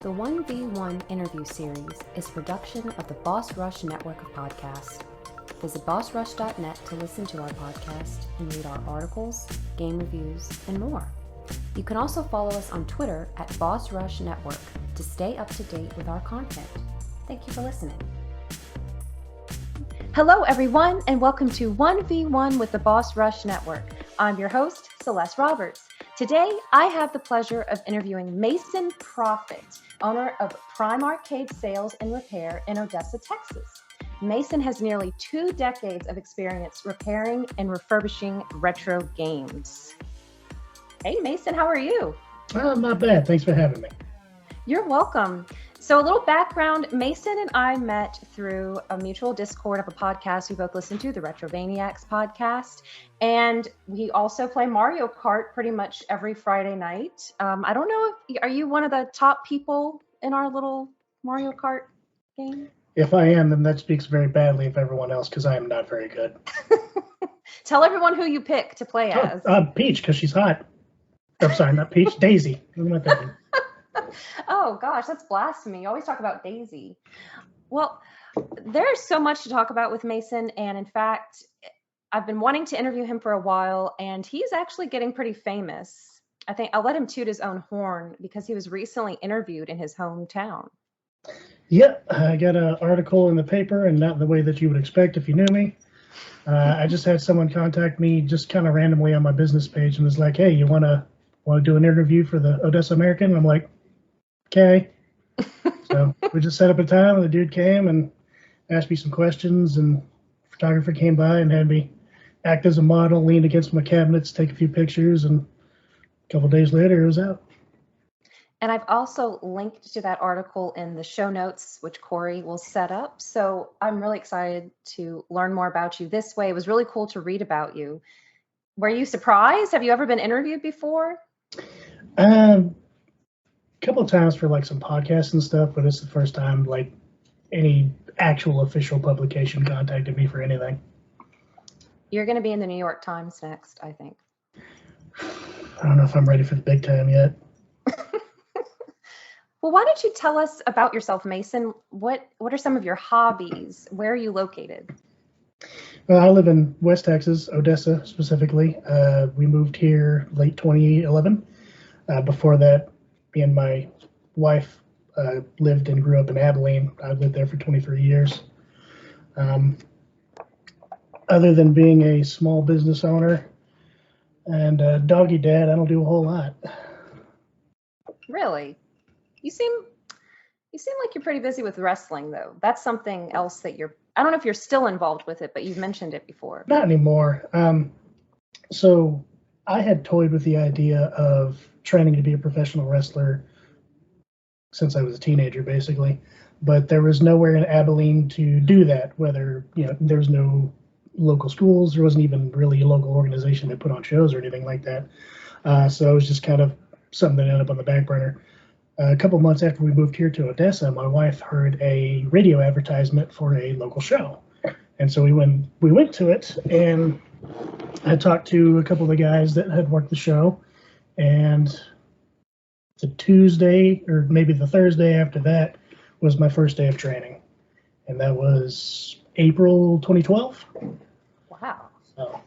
The 1v1 interview series is a production of the Boss Rush network of podcasts. Visit bossrush.net to listen to our podcast and read our articles, game reviews, and more. You can also follow us on Twitter at Boss Rush Network to stay up to date with our content. Thank you for listening. Hello, everyone, and welcome to 1v1 with the Boss Rush Network. I'm your host, Celeste Roberts. Today, I have the pleasure of interviewing Mason Profit, owner of Prime Arcade Sales and Repair in Odessa, Texas. Mason has nearly 2 decades of experience repairing and refurbishing retro games. Hey, Mason, how are you? Not bad. Thanks for having me. You're welcome. So a little background, Mason and I met through a mutual Discord of a podcast we both listen to, the Retrovaniacs podcast. And we also play Mario Kart pretty much every Friday night. I don't know are you one of the top people in our little Mario Kart game? If I am, then that speaks very badly of everyone else because I am not very good. Tell everyone who you pick to play as. Peach, because she's hot. I'm sorry, not Peach. Daisy. What am I thinking? Oh gosh, that's blasphemy. You always talk about Daisy. Well, there's so much to talk about with Mason, and in fact, I've been wanting to interview him for a while, and he's actually getting pretty famous. I think I'll let him toot his own horn because he was recently interviewed in his hometown. Yep, I got an article in the paper, and not the way that you would expect if you knew me. I just had someone contact me just kind of randomly on my business page and was like, "Hey, you want to do an interview for the Odessa American?" And I'm like, "Okay." So we just set up a time, and the dude came and asked me some questions, and the photographer came by and had me act as a model, leaned against my cabinets, take a few pictures, and a couple of days later, it was out. And I've also linked to that article in the show notes, which Corey will set up. So I'm really excited to learn more about you this way. It was really cool to read about you. Were you surprised? Have you ever been interviewed before? A couple of times for like some podcasts and stuff, but it's the first time like any actual official publication contacted me for anything. You're going to be in the New York Times next, I think. I don't know if I'm ready for the big time yet. Well, why don't you tell us about yourself, Mason? What are some of your hobbies? Where are you located? Well, I live in West Texas, Odessa specifically. We moved here late 2011. Before that, me and my wife lived and grew up in Abilene. I lived there for 23 years. Other than being a small business owner and a doggy dad, I don't do a whole lot. Really? You seem like you're pretty busy with wrestling, though. That's something else that I don't know if you're still involved with it, but you've mentioned it before. Not anymore. So I had toyed with the idea of training to be a professional wrestler since I was a teenager, basically. But there was nowhere in Abilene to do that, whether, there was no local schools. There wasn't even really a local organization that put on shows or anything like that. So it was just kind of something that ended up on the back burner. A couple months after we moved here to Odessa, my wife heard a radio advertisement for a local show. And so we went to it, and I talked to a couple of the guys that had worked the show, and the Tuesday or maybe the Thursday after that was my first day of training. And that was April 2012. Wow. So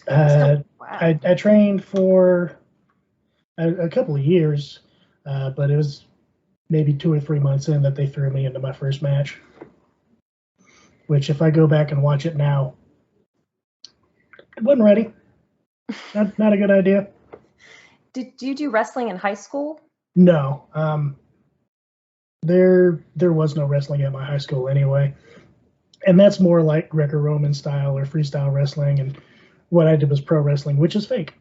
Wow. I trained for a couple of years. But it was maybe 2 or 3 months in that they threw me into my first match, which if I go back and watch it now, I wasn't ready. Not a good idea. Did you do wrestling in high school? No. There was no wrestling at my high school anyway. And that's more like Greco-Roman style or freestyle wrestling. And what I did was pro wrestling, which is fake.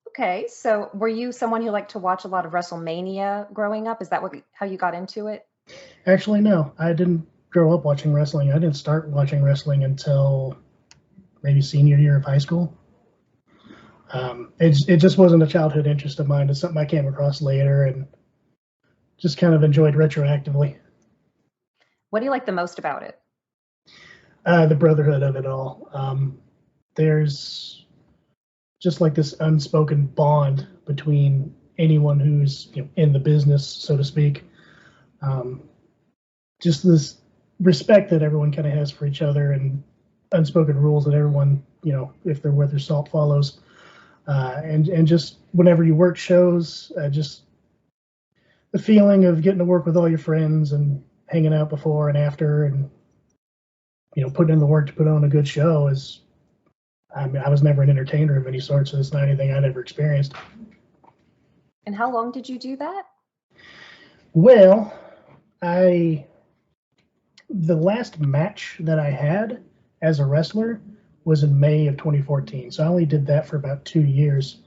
Okay, so were you someone who liked to watch a lot of WrestleMania growing up? Is that how you got into it? Actually, no. I didn't grow up watching wrestling. I didn't start watching wrestling until maybe senior year of high school. It just wasn't a childhood interest of mine. It's something I came across later and just kind of enjoyed retroactively. What do you like the most about it? The brotherhood of it all. There's just like this unspoken bond between anyone who's in the business, so to speak. Just this respect that everyone kind of has for each other, and unspoken rules that everyone, if they're worth their salt, follows. And just whenever you work shows, just the feeling of getting to work with all your friends and hanging out before and after, and putting in the work to put on a good show is. I mean, I was never an entertainer of any sort, so it's not anything I'd ever experienced. And how long did you do that? Well, the last match that I had as a wrestler was in May of 2014. So I only did that for about 2 years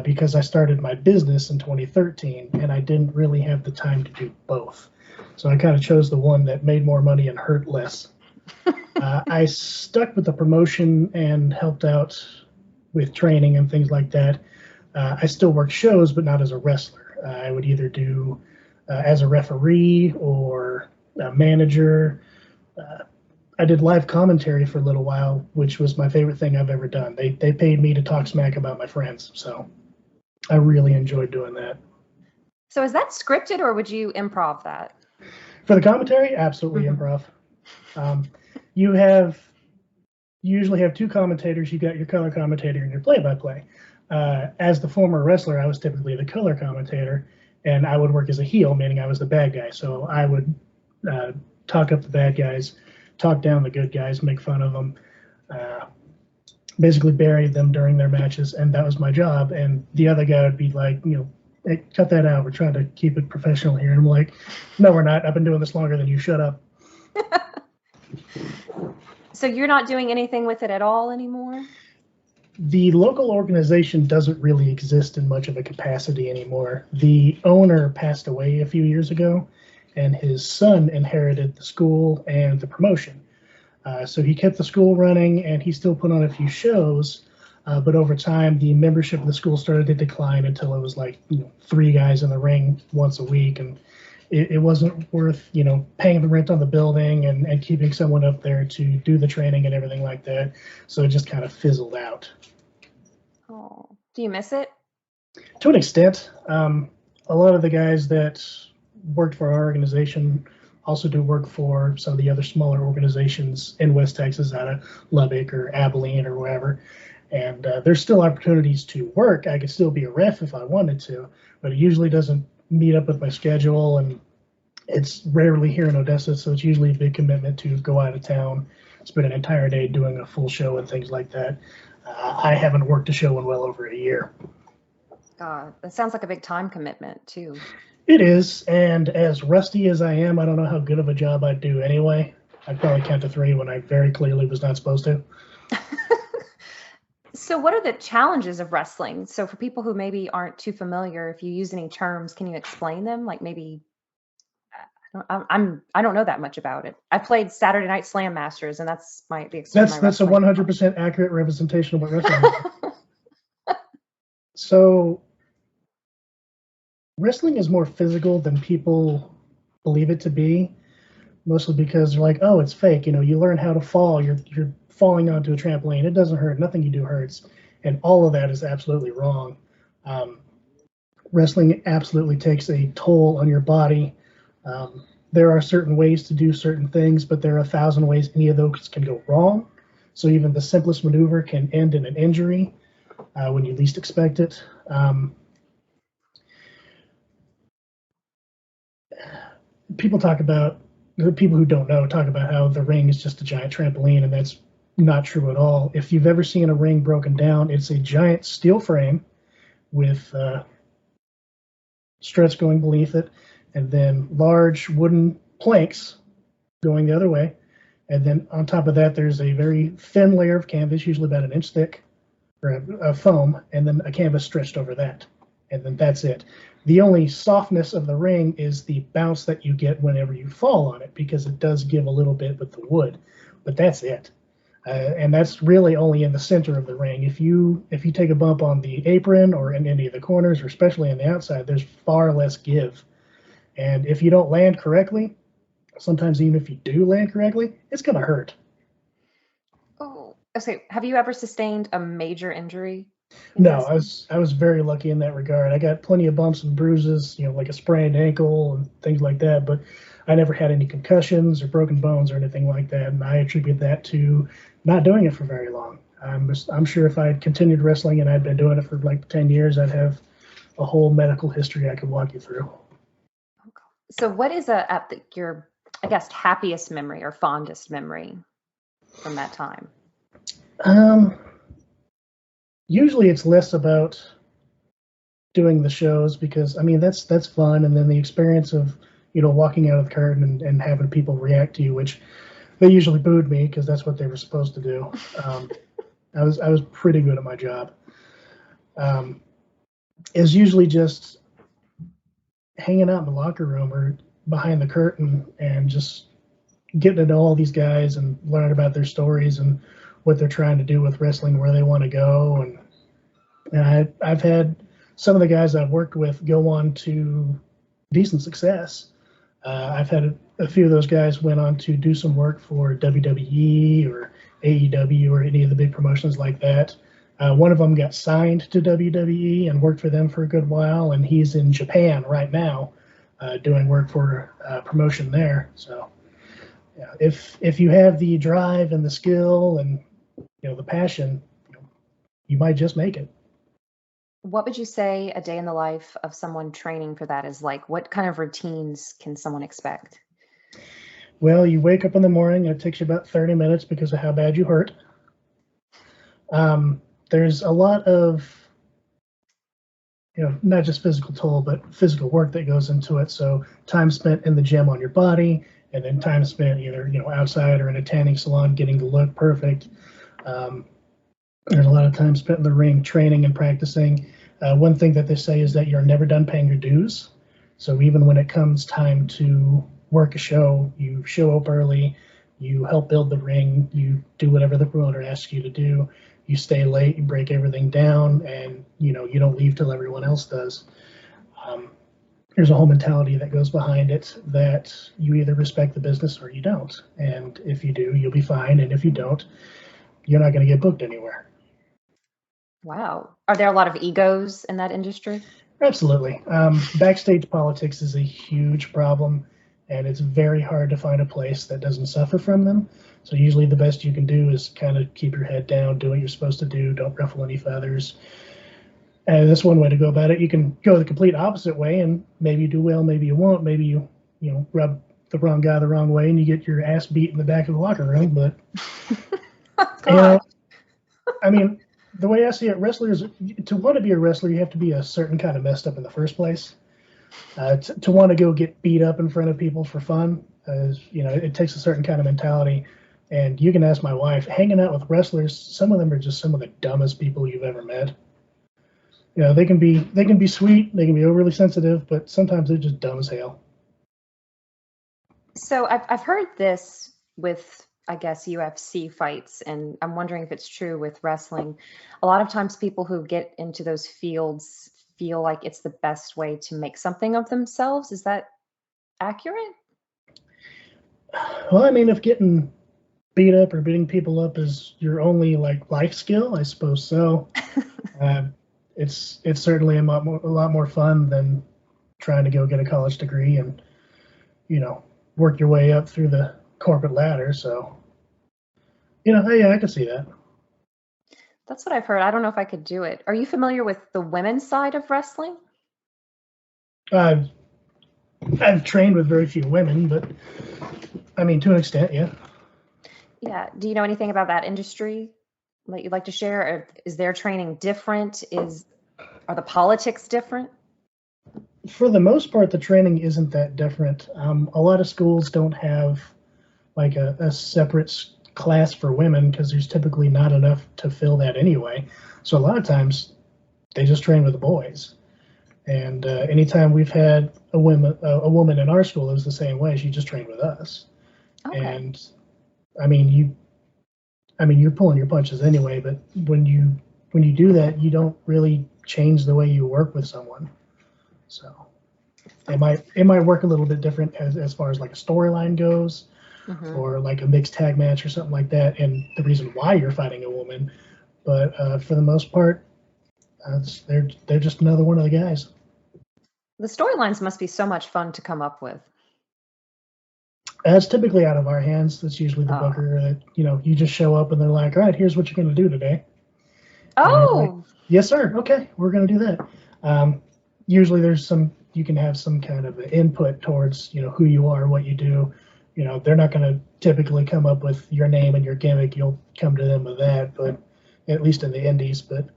because I started my business in 2013, and I didn't really have the time to do both. So I kind of chose the one that made more money and hurt less. I stuck with the promotion and helped out with training and things like that. I still worked shows, but not as a wrestler. I would either do as a referee or a manager. I did live commentary for a little while, which was my favorite thing I've ever done. They paid me to talk smack about my friends, so I really enjoyed doing that. So is that scripted, or would you improv that? For the commentary, absolutely improv. You usually have two commentators. You got your color commentator and your play-by-play. As the former wrestler, I was typically the color commentator, and I would work as a heel, meaning I was the bad guy. So I would talk up the bad guys, talk down the good guys, make fun of them, basically bury them during their matches, and that was my job. And the other guy would be like, hey, cut that out. We're trying to keep it professional here. And I'm like, no, we're not. I've been doing this longer than you. Shut up. So you're not doing anything with it at all anymore? The local organization doesn't really exist in much of a capacity anymore. The owner passed away a few years ago, and his son inherited the school and the promotion. So he kept the school running, and he still put on a few shows. But over time, the membership of the school started to decline until it was like 3 guys in the ring once a week, and it wasn't worth paying the rent on the building and keeping someone up there to do the training and everything like that. So it just kind of fizzled out. Oh, do you miss it? To an extent. A lot of the guys that worked for our organization also do work for some of the other smaller organizations in West Texas, out of Lubbock or Abilene or wherever. And there's still opportunities to work. I could still be a ref if I wanted to, but it usually doesn't meet up with my schedule, and it's rarely here in Odessa, so it's usually a big commitment to go out of town, spend an entire day doing a full show and things like that. I haven't worked a show in well over a year. God, that sounds like a big time commitment too. It is, and as rusty as I am, I don't know how good of a job I'd do anyway. I'd probably count to 3 when I very clearly was not supposed to. So what are the challenges of wrestling? So for people who maybe aren't too familiar, if you use any terms, can you explain them? Like maybe, I don't know that much about it. I played Saturday Night Slam Masters, and that's the extent of my That's a wrestling. 100% accurate representation of what wrestling is. So wrestling is more physical than people believe it to be, mostly because they're like, oh, it's fake. You learn how to fall. You're falling onto a trampoline. It doesn't hurt. Nothing you do hurts. And all of that is absolutely wrong. Wrestling absolutely takes a toll on your body. There are certain ways to do certain things, but there are 1,000 ways any of those can go wrong. So even the simplest maneuver can end in an injury when you least expect it. People who don't know talk about how the ring is just a giant trampoline, and that's not true at all. If you've ever seen a ring broken down, it's a giant steel frame with struts going beneath it, and then large wooden planks going the other way. And then on top of that, there's a very thin layer of canvas, usually about an inch thick, or a foam, and then a canvas stretched over that. And then that's it. The only softness of the ring is the bounce that you get whenever you fall on it, because it does give a little bit with the wood, but that's it. And that's really only in the center of the ring. If you take a bump on the apron or in any of the corners, or especially on the outside, there's far less give. And if you don't land correctly, sometimes even if you do land correctly, it's going to hurt. Oh, okay. Have you ever sustained a major injury? No, I was very lucky in that regard. I got plenty of bumps and bruises, like a sprained ankle and things like that, but I never had any concussions or broken bones or anything like that, and I attribute that to not doing it for very long. I'm sure if I had continued wrestling and I'd been doing it for like 10 years, I'd have a whole medical history I could walk you through. So what is your, I guess, happiest memory or fondest memory from that time? Usually it's less about doing the shows because that's fun, and then the experience of walking out of the curtain and having people react to you, which they usually booed me because that's what they were supposed to do. I was pretty good at my job. Is usually just hanging out in the locker room or behind the curtain and just getting to know all these guys and learning about their stories and what they're trying to do with wrestling, where they want to go. And I've had some of the guys I've worked with go on to decent success. I've had a few of those guys went on to do some work for WWE or AEW or any of the big promotions like that. One of them got signed to WWE and worked for them for a good while, and he's in Japan right now doing work for a promotion there. So yeah, if you have the drive and the skill and the passion, you might just make it. What would you say a day in the life of someone training for that is like? What kind of routines can someone expect? Well, you wake up in the morning, and it takes you about 30 minutes because of how bad you hurt. There's a lot of, not just physical toll, but physical work that goes into it. So time spent in the gym on your body, and then time spent either, outside or in a tanning salon getting the look perfect. There's a lot of time spent in the ring training and practicing. One thing that they say is that you're never done paying your dues. So even when it comes time to work a show, you show up early, you help build the ring, you do whatever the promoter asks you to do, you stay late, you break everything down, and you don't leave till everyone else does. There's a whole mentality that goes behind it that you either respect the business or you don't. And if you do, you'll be fine. And if you don't, you're not going to get booked anywhere. Wow. Are there a lot of egos in that industry? Absolutely. Backstage politics is a huge problem, and it's very hard to find a place that doesn't suffer from them. So usually the best you can do is kind of keep your head down, do what you're supposed to do, don't ruffle any feathers. And that's one way to go about it. You can go the complete opposite way, and maybe you do well, maybe you won't. Maybe you rub the wrong guy the wrong way, and you get your ass beat in the back of the locker room. But the way I see it, wrestlers, to want to be a wrestler, you have to be a certain kind of messed up in the first place. To want to go get beat up in front of people for fun, it takes a certain kind of mentality. And you can ask my wife, hanging out with wrestlers, some of them are just some of the dumbest people you've ever met. They can be sweet, they can be overly sensitive, but sometimes they're just dumb as hell. So I've heard this with, I guess, UFC fights, and I'm wondering if it's true with wrestling. A lot of times people who get into those fields feel like it's the best way to make something of themselves. Is that accurate? Well, if getting beat up or beating people up is your only life skill, I suppose so. It's certainly a lot more fun than trying to go get a college degree and work your way up through the corporate ladder. So yeah, I can see that. That's what I've heard. I don't know if I could do it. Are you familiar with the women's side of wrestling? I've trained with very few women, but to an extent, yeah. Yeah. Do you know anything about that industry that you'd like to share? Or is their training different? Are the politics different? For the most part, the training isn't that different. A lot of schools don't have a separate class for women because there's typically not enough to fill that anyway. So a lot of times they just train with the boys. And anytime we've had a woman in our school, it was the same way. She just trained with us. Okay. And you're pulling your punches anyway. But when you do that, you don't really change the way you work with someone. So it might work a little bit different as far as a storyline goes, or a mixed tag match or something like that, and the reason why you're fighting a woman. But for the most part, They're just another one of the guys. The storylines must be so much fun to come up with. It's typically out of our hands. It's usually the booker that, you just show up and they're like, all right, here's what you're going to do today. Oh, like, yes, sir. Okay, we're going to do that. Usually you can have some kind of input towards, who you are, what you do. They're not going to typically come up with your name and your gimmick. You'll come to them with that, but at least in the indies. But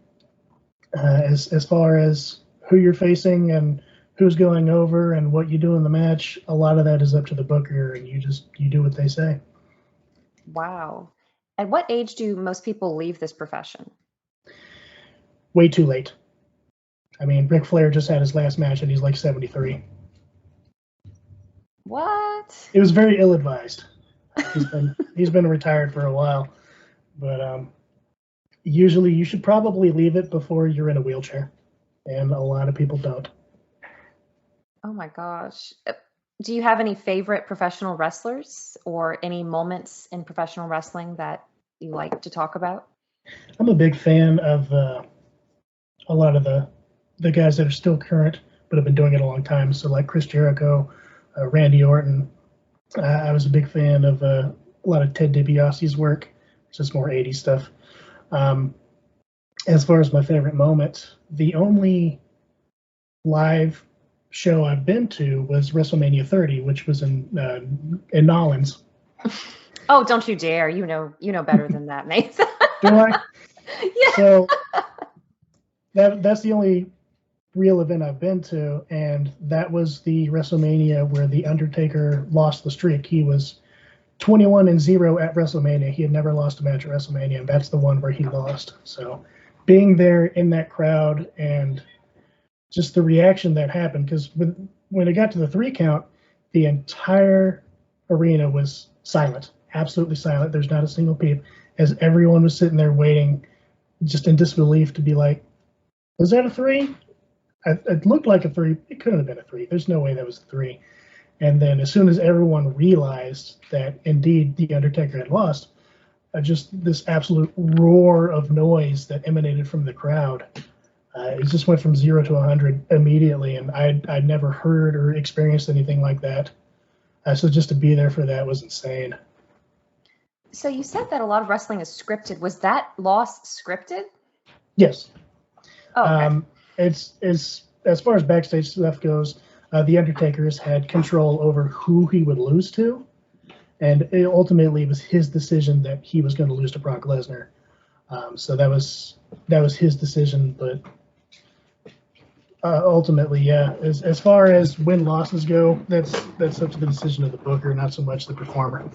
as far as who you're facing and who's going over and what you do in the match, a lot of that is up to the booker, and you do what they say. wow. At what age do most people leave this profession? Way too late. I mean, Ric Flair just had his last match and he's like 73. What? It was very ill-advised. He's been retired for a while, but usually you should probably leave it before you're in a wheelchair, and a lot of people don't. Oh my gosh. Do you have any favorite professional wrestlers or any moments in professional wrestling that you like to talk about? I'm a big fan of a lot of the guys that are still current but have been doing it a long time. So like Chris Jericho, Randy Orton. I was a big fan of a lot of Ted DiBiase's work, just more 80s stuff. As far as my favorite moment, the only live show I've been to was WrestleMania 30, which was in Nolens. Oh, don't you dare! You know better than that, Nathan. Do I? Yeah. So that's the only real event I've been to, and that was the WrestleMania where the Undertaker lost the streak. He was 21-0 at WrestleMania. He had never lost a match at WrestleMania, and that's the one where he lost. So being there in that crowd and just the reaction that happened, because when it got to the 3 count, the entire arena was silent, absolutely silent. There's not a single peep, as everyone was sitting there waiting, just in disbelief to be like, was that a 3? It looked like a 3. It couldn't have been a 3. There's no way that was a 3. And then as soon as everyone realized that indeed the Undertaker had lost, just this absolute roar of noise that emanated from the crowd. It just went from 0 to 100 immediately, and I'd never heard or experienced anything like that. So just to be there for that was insane. So you said that a lot of wrestling is scripted. Was that loss scripted? Yes. Oh, okay. It's as far as backstage stuff goes, the Undertaker has had control over who he would lose to, and it ultimately was his decision that he was going to lose to Brock Lesnar. So that was his decision, but ultimately, yeah. As far as win losses go, that's up to the decision of the booker, not so much the performer.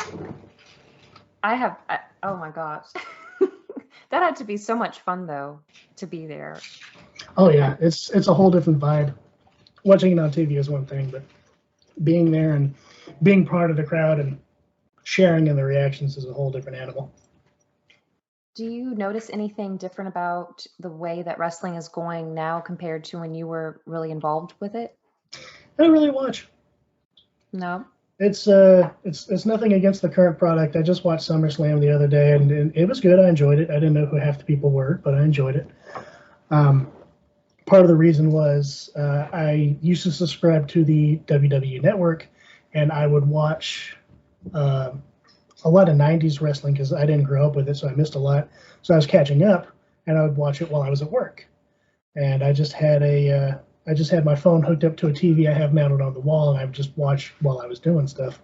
Oh my gosh. That had to be so much fun though, to be there. Oh yeah, it's a whole different vibe. Watching it on TV is one thing, but being there and being part of the crowd and sharing in the reactions is a whole different animal. Do you notice anything different about the way that wrestling is going now compared to when you were really involved with it? I don't really watch. No. It's nothing against the current product. I just watched SummerSlam the other day, and it was good. I enjoyed it. I didn't know who half the people were, but I enjoyed it. Part of the reason was I used to subscribe to the WWE Network, and I would watch a lot of 90s wrestling because I didn't grow up with it, so I missed a lot. So I was catching up, and I would watch it while I was at work. And I just had my phone hooked up to a TV I have mounted on the wall, and I would just watch while I was doing stuff.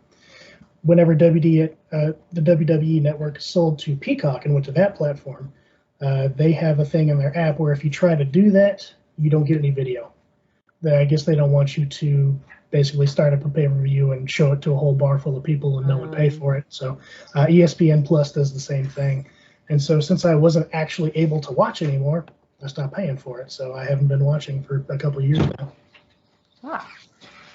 Whenever the WWE Network sold to Peacock and went to that platform, they have a thing in their app where if you try to do that, you don't get any video. I guess they don't want you to basically start up a pay-per-view and show it to a whole bar full of people and no one pay for it. So ESPN Plus does the same thing. And so since I wasn't actually able to watch anymore, I stopped paying for it. So I haven't been watching for a couple of years now. Wow.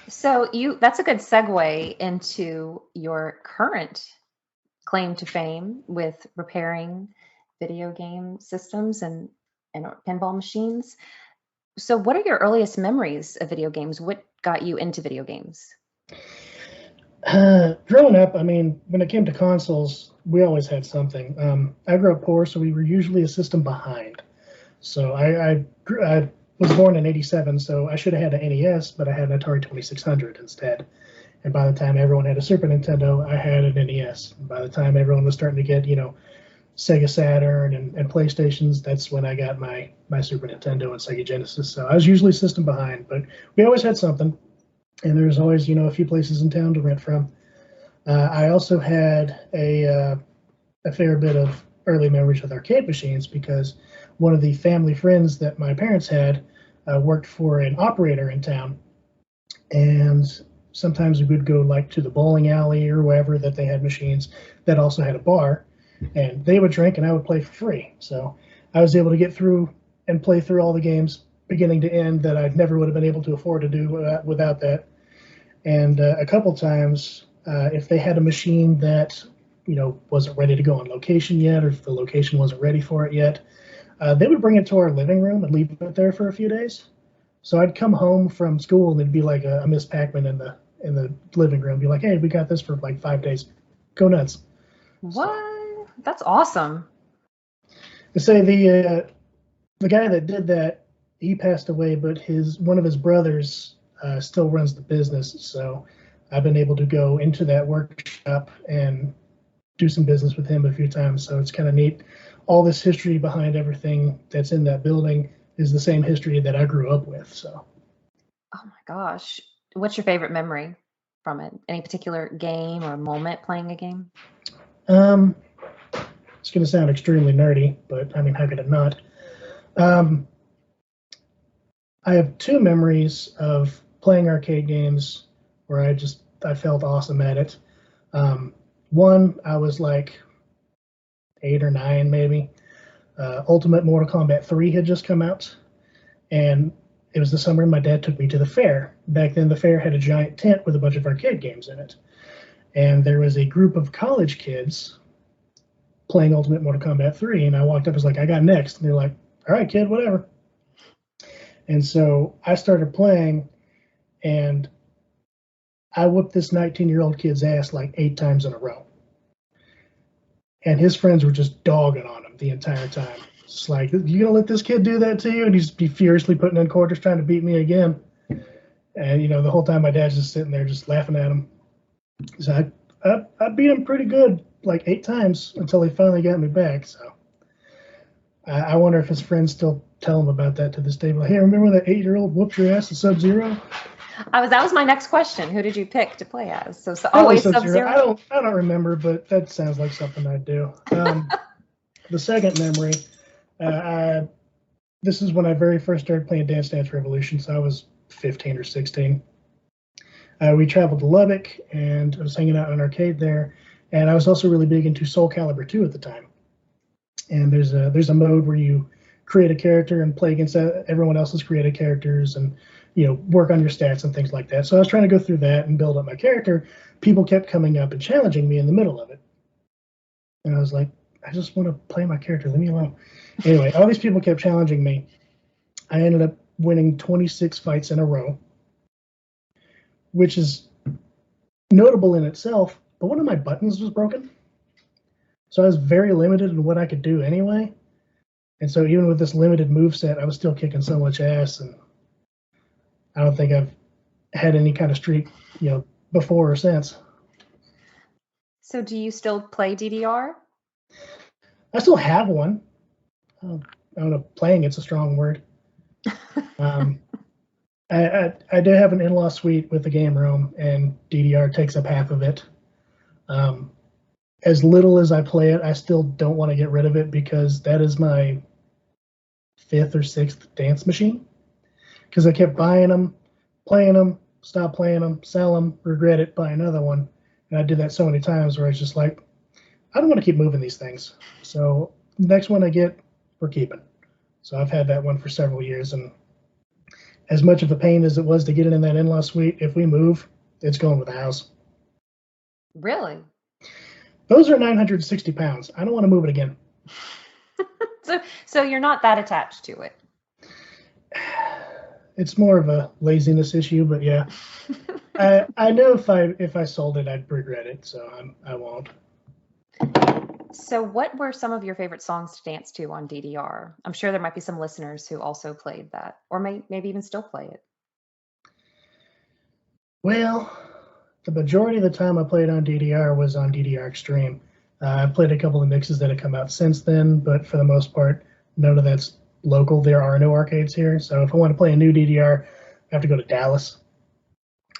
So that's a good segue into your current claim to fame with repairing video game systems and pinball machines. So what are your earliest memories of video games? What got you into video games? Growing up, I mean, when it came to consoles, we always had something. I grew up poor, so we were usually a system behind. So I was born in '87, so I should have had an NES, but I had an Atari 2600 instead. And by the time everyone had a Super Nintendo, I had an NES. And by the time everyone was starting to get, Sega Saturn and PlayStations, that's when I got my Super Nintendo and Sega Genesis. So I was usually system behind, but we always had something. And there was always, a few places in town to rent from. I also had a fair bit of early memories with arcade machines because one of the family friends that my parents had worked for an operator in town. And sometimes we would go like to the bowling alley or wherever that they had machines that also had a bar, and they would drink and I would play for free. So I was able to get through and play through all the games beginning to end that I never would have been able to afford to do without that. And a couple times, if they had a machine that wasn't ready to go on location yet, or if the location wasn't ready for it yet, they would bring it to our living room and leave it there for a few days. So I'd come home from school and it'd be like a Miss Pac-Man in the living room, be like, "Hey, we got this for like 5 days. Go nuts." What? That's awesome. To say the guy that did that, he passed away, but one of his brothers still runs the business. So I've been able to go into that workshop and do some business with him a few times. So it's kind of neat. All this history behind everything that's in that building is the same history that I grew up with. So. Oh my gosh. What's your favorite memory from it? Any particular game or moment playing a game? It's going to sound extremely nerdy, but I mean, how could it not? I have 2 memories of playing arcade games where I felt awesome at it. One, I was like 8 or 9 maybe. Ultimate Mortal Kombat 3 had just come out, and it was the summer my dad took me to the fair. Back then, the fair had a giant tent with a bunch of arcade games in it. And there was a group of college kids playing Ultimate Mortal Kombat 3, and I walked up and was like, "I got next." And they're like, "All right, kid, whatever." And so I started playing, and I whooped this 19-year-old kid's ass like 8 times in a row. And his friends were just dogging on him the entire time. It's like, "You gonna let this kid do that to you?" And he's be furiously putting in quarters trying to beat me again. And the whole time my dad's just sitting there just laughing at him. So I beat him pretty good, like 8 times until he finally got me back. So I wonder if his friends still tell him about that to this day. Like, "Hey, remember that 8-year-old whooped your ass at Sub-Zero?" That was my next question. Who did you pick to play as? So always Sub-Zero? I don't remember, but that sounds like something I'd do. The second memory, this is when I very first started playing Dance Dance Revolution, so I was 15 or 16. We traveled to Lubbock, and I was hanging out in an arcade there, and I was also really big into Soul Calibur 2 at the time. And there's a mode where you create a character and play against everyone else's created characters, and work on your stats and things like that. So I was trying to go through that and build up my character. People kept coming up and challenging me in the middle of it, and I was like, "I just want to play my character. Leave me alone." Anyway, all these people kept challenging me. I ended up winning 26 fights in a row, which is notable in itself, but one of my buttons was broken. So I was very limited in what I could do anyway. And so even with this limited move set, I was still kicking so much ass, and I don't think I've had any kind of streak, before or since. So do you still play DDR? I still have one. I don't know, playing it's a strong word. I do have an in-law suite with a game room, and DDR takes up half of it. As little as I play it, I still don't want to get rid of it because that is my 5th or 6th dance machine. Because I kept buying them, playing them, stop playing them, sell them, regret it, buy another one. And I did that so many times where I was just like, I don't want to keep moving these things. So the next one I get, we're keeping. So I've had that one for several years, and as much of a pain as it was to get it in that in-law suite, if we move, it's going with the house. Really? Those are 960 pounds. I don't want to move it again. So you're not that attached to it. It's more of a laziness issue, but yeah. I know if I sold it, I'd regret it, so I won't. So, what were some of your favorite songs to dance to on DDR? I'm sure there might be some listeners who also played that, or maybe even still play it. Well, the majority of the time I played on DDR was on DDR Extreme. I've played a couple of mixes that have come out since then, but for the most part, none of that's local. There are no arcades here, so if I want to play a new DDR, I have to go to Dallas,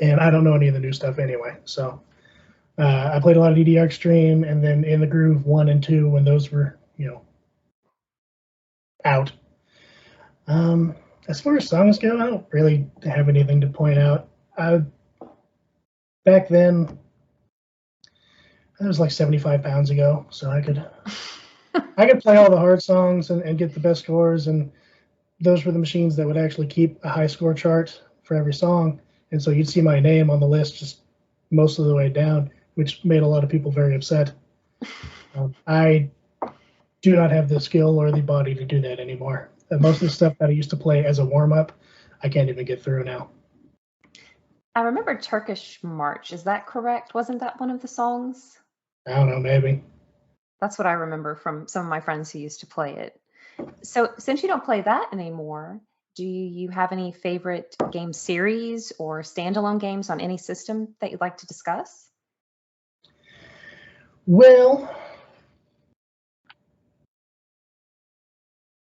and I don't know any of the new stuff anyway. So I played a lot of DDR Extreme, and then In the Groove 1 and 2 when those were, out. As far as songs go, I don't really have anything to point out. Back then, that was like 75 pounds ago, so I could play all the hard songs and get the best scores, and those were the machines that would actually keep a high score chart for every song, and so you'd see my name on the list just most of the way down, which made a lot of people very upset. I do not have the skill or the body to do that anymore. Most of the stuff that I used to play as a warm-up, I can't even get through now. I remember Turkish March. Is that correct? Wasn't that one of the songs? I don't know, maybe. That's what I remember from some of my friends who used to play it. So, since you don't play that anymore, do you have any favorite game series or standalone games on any system that you'd like to discuss? Well,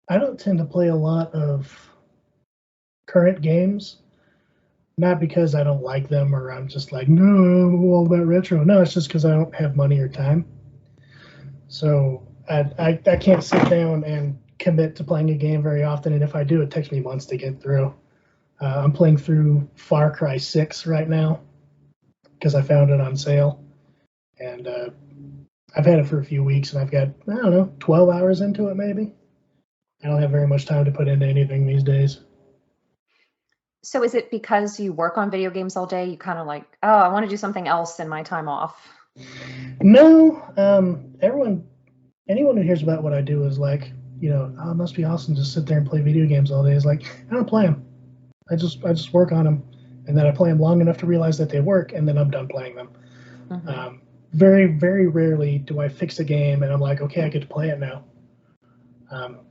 I don't tend to play a lot of current games. Not because I don't like them or I'm just like, no, I'm all about retro. No, it's just because I don't have money or time. So I can't sit down and commit to playing a game very often. And if I do, it takes me months to get through. I'm playing through Far Cry 6 right now because I found it on sale. And I've had it for a few weeks and I've got, I don't know, 12 hours into it maybe. I don't have very much time to put into anything these days. So is it because you work on video games all day, you kind of like, oh, I want to do something else in my time off? No, anyone who hears about what I do is like, oh, it must be awesome to sit there and play video games all day. It's like, I don't play them. I just work on them, and then I play them long enough to realize that they work, and then I'm done playing them. Mm-hmm. Very, very rarely do I fix a game and I'm like, okay, I get to play it now.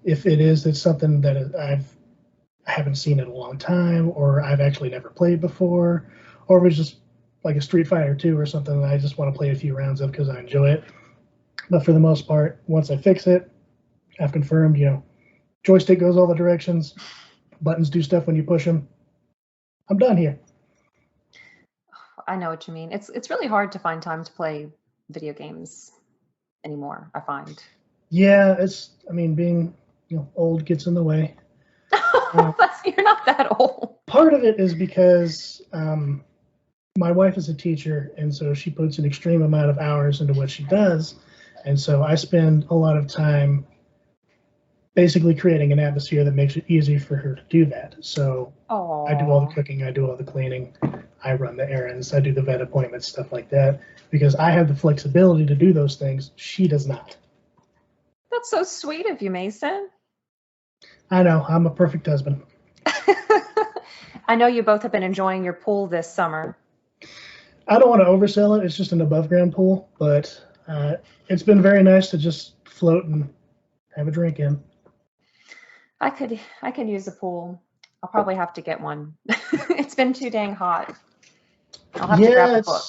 If it's something that I haven't seen in a long time, or I've actually never played before, or if it's just like a Street Fighter 2 or something that I just want to play a few rounds of because I enjoy it. But for the most part, once I fix it, I've confirmed, joystick goes all the directions, buttons do stuff when you push them. I'm done here. I know what you mean. It's really hard to find time to play video games anymore, I find. Yeah, being old gets in the way. You're not that old. Part of it is because my wife is a teacher, and so she puts an extreme amount of hours into what she does, and so I spend a lot of time basically creating an atmosphere that makes it easy for her to do that. So I do all the cooking, I do all the cleaning, I run the errands, I do the vet appointments, stuff like that, because I have the flexibility to do those things. She does not. That's so sweet of you, Mason. I know, I'm a perfect husband. I know you both have been enjoying your pool this summer. I don't want to oversell it. It's just an above ground pool, but it's been very nice to just float and have a drink in. I could use a pool. I'll probably have to get one. It's been too dang hot. I'll have to grab a book.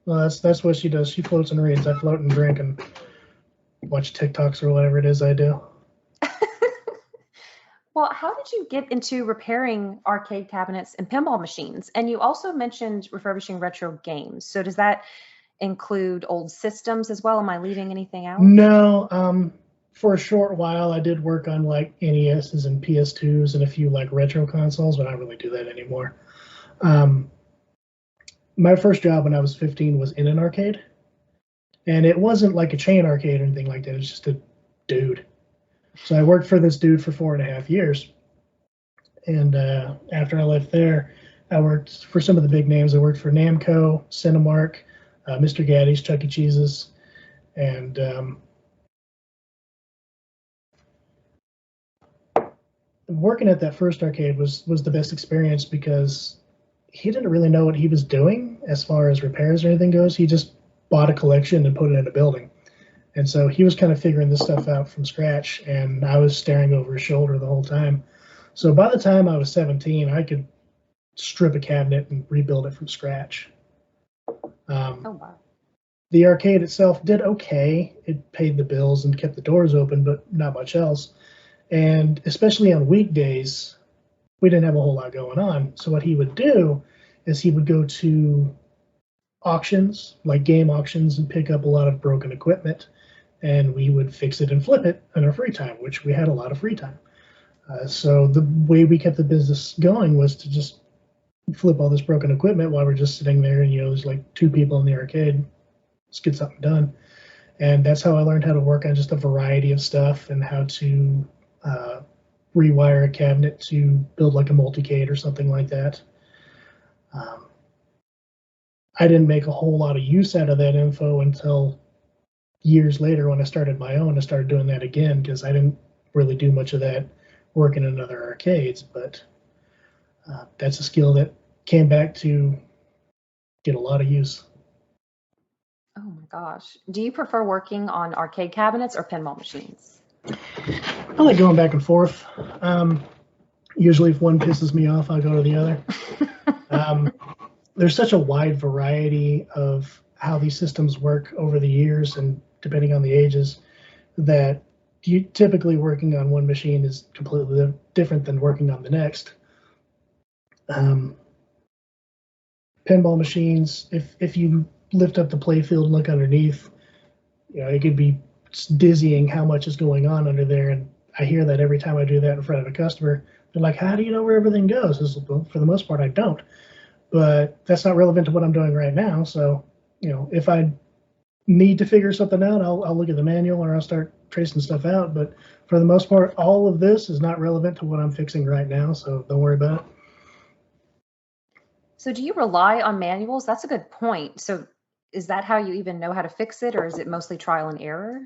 Well, that's what she does. She floats and reads. I float and drink and watch TikToks or whatever it is I do. Well, how did you get into repairing arcade cabinets and pinball machines? And you also mentioned refurbishing retro games. So does that include old systems as well? Am I leaving anything out? No. For a short while, I did work on like NESs and PS2s and a few like retro consoles, but I don't really do that anymore. My first job when I was 15 was in an arcade. And it wasn't like a chain arcade or anything like that. It was just a dude. So I worked for this dude for 4.5 years. And after I left there, I worked for some of the big names. I worked for Namco, Cinemark, Mr. Gaddy's, Chuck E. Cheese's, and working at that first arcade was the best experience because he didn't really know what he was doing as far as repairs or anything goes. He just bought a collection and put it in a building. And so he was kind of figuring this stuff out from scratch, and I was staring over his shoulder the whole time. So by the time I was 17, I could strip a cabinet and rebuild it from scratch. Oh, wow. The arcade itself did okay. It paid the bills and kept the doors open, but not much else. And especially on weekdays, we didn't have a whole lot going on. So what he would do is he would go to auctions, like game auctions, and pick up a lot of broken equipment, and we would fix it and flip it in our free time, which we had a lot of free time. So the way we kept the business going was to just flip all this broken equipment while we're just sitting there, and there's like 2 people in the arcade. Let's get something done. And that's how I learned how to work on just a variety of stuff and how to rewire a cabinet to build like a multicade or something like that. I didn't make a whole lot of use out of that info until years later when I started my own. I started doing that again because I didn't really do much of that working in other arcades, but that's a skill that came back to get a lot of use. Oh my gosh. Do you prefer working on arcade cabinets or pinball machines? I like going back and forth. Usually if one pisses me off, I'll go to the other. There's such a wide variety of how these systems work over the years and depending on the ages that you typically working on one machine is completely different than working on the next. Pinball machines, if you lift up the playfield and look underneath, it could be dizzying how much is going on under there. And I hear that every time I do that in front of a customer. They're like, how do you know where everything goes? I said, well, for the most part, I don't. But that's not relevant to what I'm doing right now. So, if I need to figure something out, I'll look at the manual or I'll start tracing stuff out. But for the most part, all of this is not relevant to what I'm fixing right now. So don't worry about it. So do you rely on manuals? That's a good point. So is that how you even know how to fix it, or is it mostly trial and error?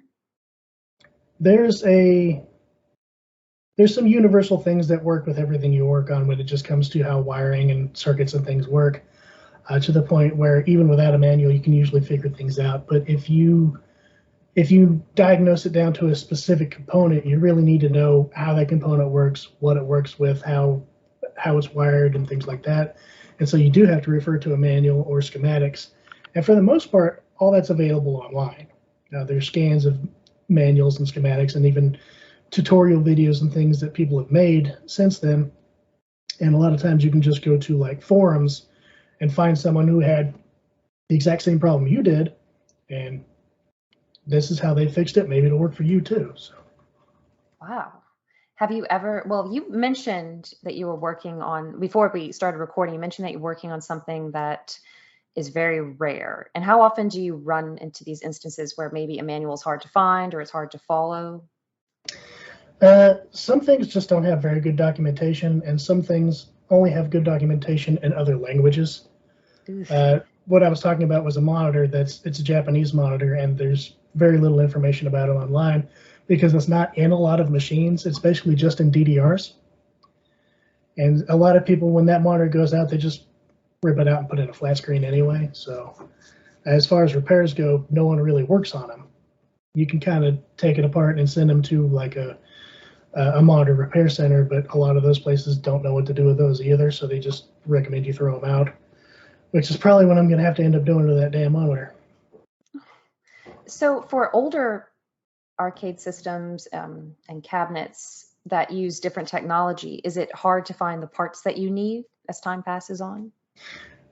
There's some universal things that work with everything you work on when it just comes to how wiring and circuits and things work, to the point where even without a manual, you can usually figure things out. But if you diagnose it down to a specific component, you really need to know how that component works, what it works with, how it's wired, and things like that. And so you do have to refer to a manual or schematics. And for the most part, all that's available online. There's scans of manuals and schematics and even tutorial videos and things that people have made since then. And a lot of times you can just go to like forums and find someone who had the exact same problem you did, and this is how they fixed it. Maybe it'll work for you too. So. Wow. Have you ever, well, you mentioned that you were working on, before we started recording, you mentioned that you're working on something that is very rare. And how often do you run into these instances where maybe a manual is hard to find or it's hard to follow? Some things just don't have very good documentation, and some things only have good documentation in other languages. What I was talking about was a monitor it's a Japanese monitor, and there's very little information about it online because it's not in a lot of machines. It's basically just in DDRs. And a lot of people, when that monitor goes out, they just rip it out and put it in a flat screen anyway. So as far as repairs go, no one really works on them. You can kind of take it apart and send them to like a monitor repair center, but a lot of those places don't know what to do with those either, so they just recommend you throw them out, which is probably what I'm going to have to end up doing to that damn monitor. So for older arcade systems and cabinets that use different technology, is it hard to find the parts that you need as time passes on?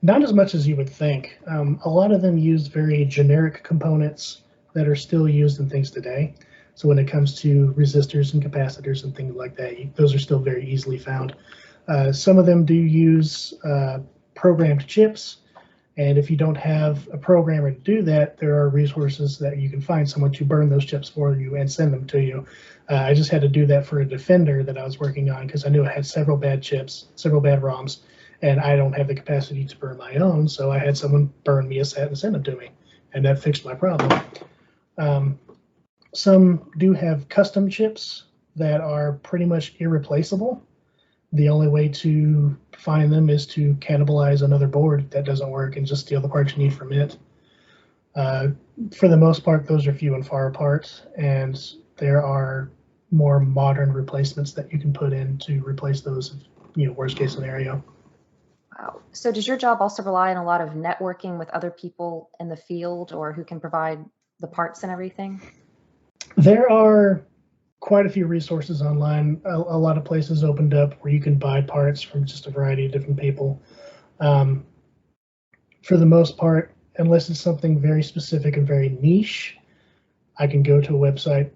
Not as much as you would think. A lot of them use very generic components that are still used in things today. So when it comes to resistors and capacitors and things like that, those are still very easily found. Some of them do use programmed chips. And if you don't have a programmer to do that, there are resources that you can find someone to burn those chips for you and send them to you. I just had to do that for a Defender that I was working on because I knew I had several bad chips, several bad ROMs, and I don't have the capacity to burn my own. So I had someone burn me a set and send them to me, and that fixed my problem. Some do have custom chips that are pretty much irreplaceable. The only way to find them is to cannibalize another board that doesn't work and just steal the parts you need from it. For the most part, those are few and far apart, and there are more modern replacements that you can put in to replace those, worst case scenario. Wow. So does your job also rely on a lot of networking with other people in the field or who can provide the parts and everything? There are quite a few resources online. A lot of places opened up where you can buy parts from just a variety of different people. For the most part, unless it's something very specific and very niche, I can go to a website,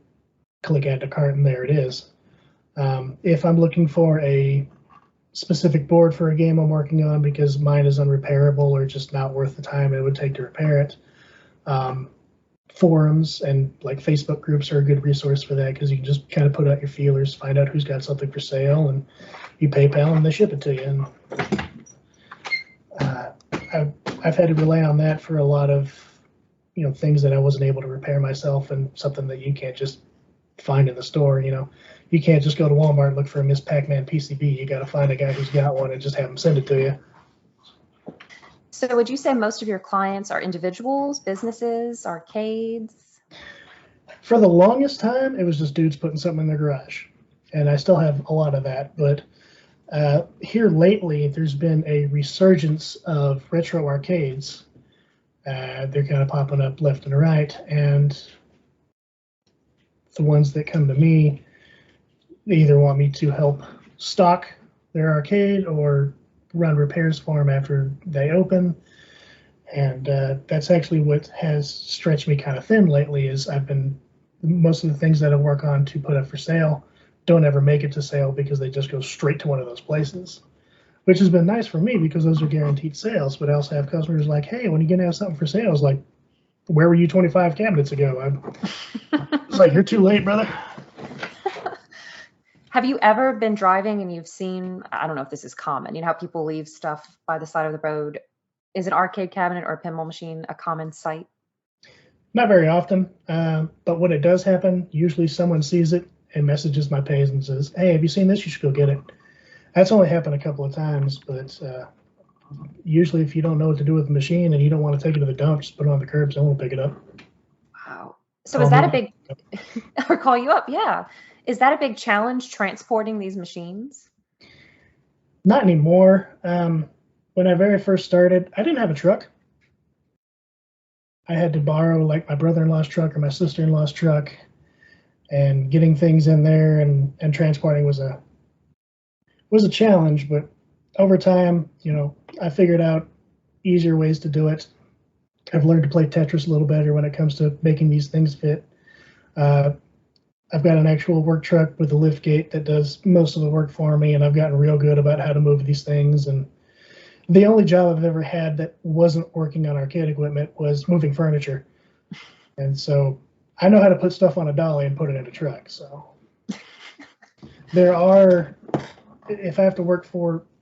click add to cart, and there it is. If I'm looking for a specific board for a game I'm working on because mine is unrepairable or just not worth the time it would take to repair it, forums and like Facebook groups are a good resource for that because you can just kind of put out your feelers, find out who's got something for sale, and you PayPal and they ship it to you. And I've had to rely on that for a lot of things that I wasn't able to repair myself, and something that you can't just find in the store. You can't just go to Walmart and look for a Miss Pac-Man PCB. You got to find a guy who's got one and just have him send it to you. So would you say most of your clients are individuals, businesses, arcades? For the longest time, it was just dudes putting something in their garage, and I still have a lot of that. But here lately, there's been a resurgence of retro arcades. They're kind of popping up left and right, and the ones that come to me, they either want me to help stock their arcade or run repairs for them after they open. And that's actually what has stretched me kind of thin lately. Is most of the things that I work on to put up for sale don't ever make it to sale because they just go straight to one of those places, which has been nice for me because those are guaranteed sales. But I also have customers like, hey, when are you going to have something for sale? I was like, where were you 25 cabinets ago? It's like, you're too late, brother. Have you ever been driving and you've seen, I don't know if this is common, how people leave stuff by the side of the road? Is an arcade cabinet or a pinball machine a common sight? Not very often, but when it does happen, usually someone sees it and messages my page and says, hey, have you seen this? You should go get it. That's only happened a couple of times, but usually if you don't know what to do with the machine and you don't want to take it to the dump, just put it on the curb, someone will pick it up. Wow. So is that a big, or call you up, yeah. Is that a big challenge, transporting these machines? Not anymore. When I very first started, I didn't have a truck. I had to borrow like my brother-in-law's truck or my sister-in-law's truck, and getting things in there and transporting was a challenge. But over time, I figured out easier ways to do it. I've learned to play Tetris a little better when it comes to making these things fit. I've got an actual work truck with a lift gate that does most of the work for me, and I've gotten real good about how to move these things. And the only job I've ever had that wasn't working on arcade equipment was moving furniture. And so I know how to put stuff on a dolly and put it in a truck. So there are, if I have to work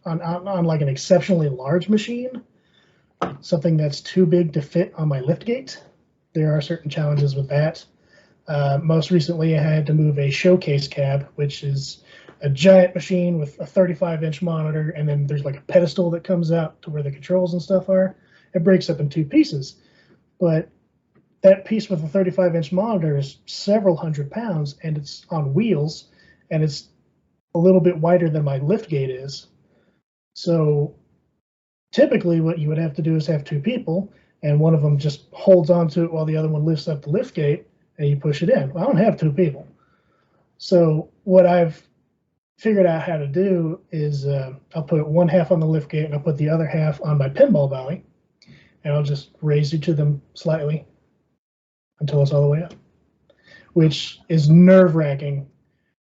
on like an exceptionally large machine, something that's too big to fit on my lift gate, there are certain challenges with that. Most recently, I had to move a showcase cab, which is a giant machine with a 35-inch monitor, and then there's like a pedestal that comes out to where the controls and stuff are. It breaks up in two pieces. But that piece with the 35-inch monitor is several hundred pounds, and it's on wheels, and it's a little bit wider than my lift gate is. So typically what you would have to do is have two people, and one of them just holds onto it while the other one lifts up the lift gate, and you push it in. Well, I don't have two people. So what I've figured out how to do is I'll put one half on the lift gate and I'll put the other half on my pinball valley, and I'll just raise each of them slightly until it's all the way up, which is nerve-wracking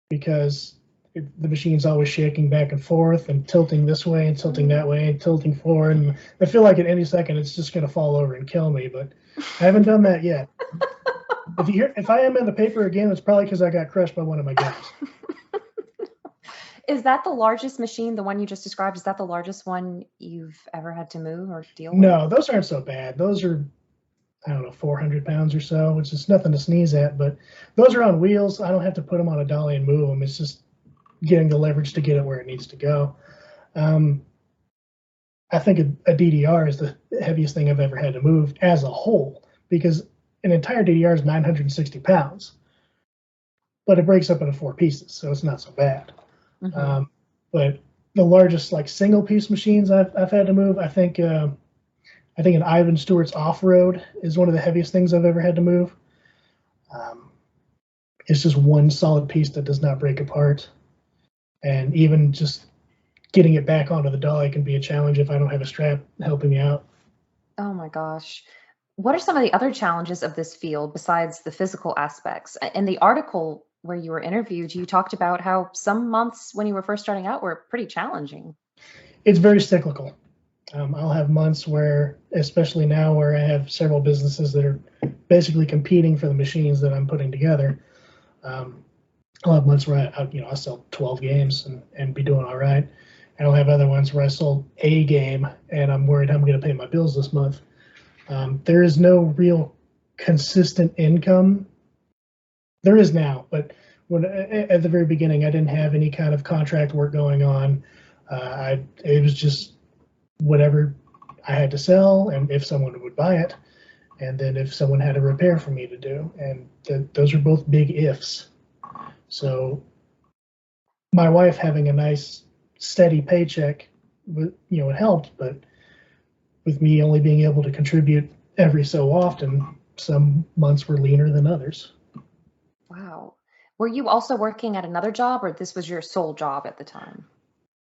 because the machine's always shaking back and forth and tilting this way and tilting that way and tilting forward. And I feel like at any second it's just going to fall over and kill me, but I haven't done that yet. If I am in the paper again, it's probably because I got crushed by one of my guys. Is that the largest machine, the one you just described? Is that the largest one you've ever had to move or deal with? No, those aren't so bad. Those are, I don't know, 400 pounds or so, which is nothing to sneeze at. But those are on wheels. I don't have to put them on a dolly and move them. It's just getting the leverage to get it where it needs to go. I think a DDR is the heaviest thing I've ever had to move as a whole, because an entire DDR is 960 pounds, but it breaks up into 4 pieces, so it's not so bad. Mm-hmm. But the largest like single piece machines I've had to move, I think an Ivan Stewart's off-road is one of the heaviest things I've ever had to move. It's just one solid piece that does not break apart, and even just getting it back onto the dolly can be a challenge if I don't have a strap helping me out. Oh my gosh. What are some of the other challenges of this field besides the physical aspects? In the article where you were interviewed, you talked about how some months when you were first starting out were pretty challenging. It's very cyclical. I'll have months where, especially now where I have several businesses that are basically competing for the machines that I'm putting together. I'll have months where I sell 12 games and be doing all right. And I'll have other ones where I sold a game and I'm worried how I'm going to pay my bills this month. There is no real consistent income. There is now, but at the very beginning, I didn't have any kind of contract work going on. It was just whatever I had to sell, and if someone would buy it, and then if someone had a repair for me to do, and those are both big ifs. So my wife having a nice steady paycheck, it helped, but with me only being able to contribute every so often, some months were leaner than others. Wow. Were you also working at another job, or this was your sole job at the time?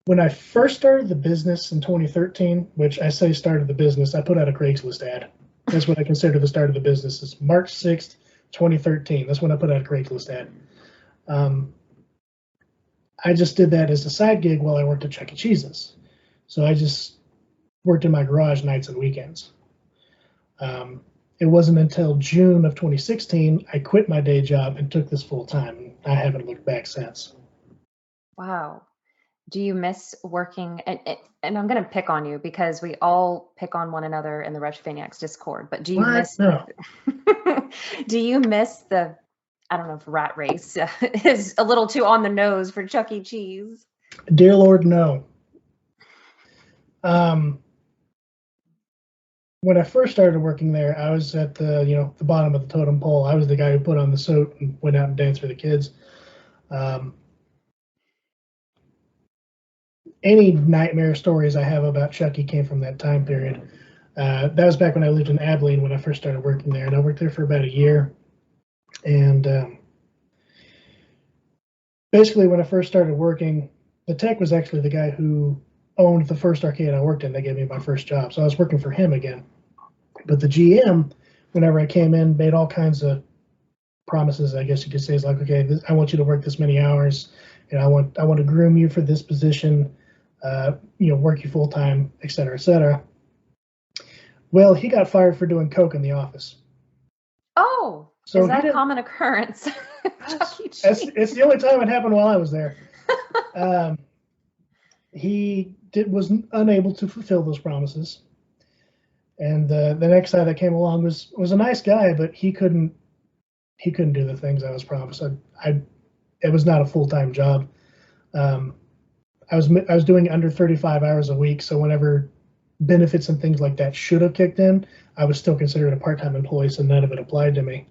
When I first started the business in 2013, which I say started the business, I put out a Craigslist ad. That's what I consider the start of the business. It's March 6th, 2013. That's when I put out a Craigslist ad. I just did that as a side gig while I worked at Chuck E. Cheese's. So I just worked in my garage nights and weekends. It wasn't until June of 2016 I quit my day job and took this full time. I haven't looked back since. Wow. Do you miss working? And I'm going to pick on you because we all pick on one another in the Retrofaniacs Discord. But do you miss? No. Do you miss the? I don't know if rat race is a little too on the nose for Chuck E. Cheese. Dear Lord, no. When I first started working there, I was at the bottom of the totem pole. I was the guy who put on the suit and went out and danced for the kids. Any nightmare stories I have about Chucky came from that time period. That was back when I lived in Abilene when I first started working there, and I worked there for about a year. And basically, when I first started working, the tech was actually the guy who owned the first arcade I worked in. They gave me my first job, so I was working for him again. But the GM, whenever I came in, made all kinds of promises. I guess you could say, is like, okay, I want you to work this many hours, and I want to groom you for this position, work you full time, et cetera, et cetera. Well, he got fired for doing coke in the office. Oh, so is that a common occurrence? It's the only time it happened while I was there. He was unable to fulfill those promises, and the next guy that came along was a nice guy, but he couldn't do the things I was promised. It was not a full-time job. I was doing under 35 hours a week, so whenever benefits and things like that should have kicked in, I was still considered a part-time employee, so none of it applied to me.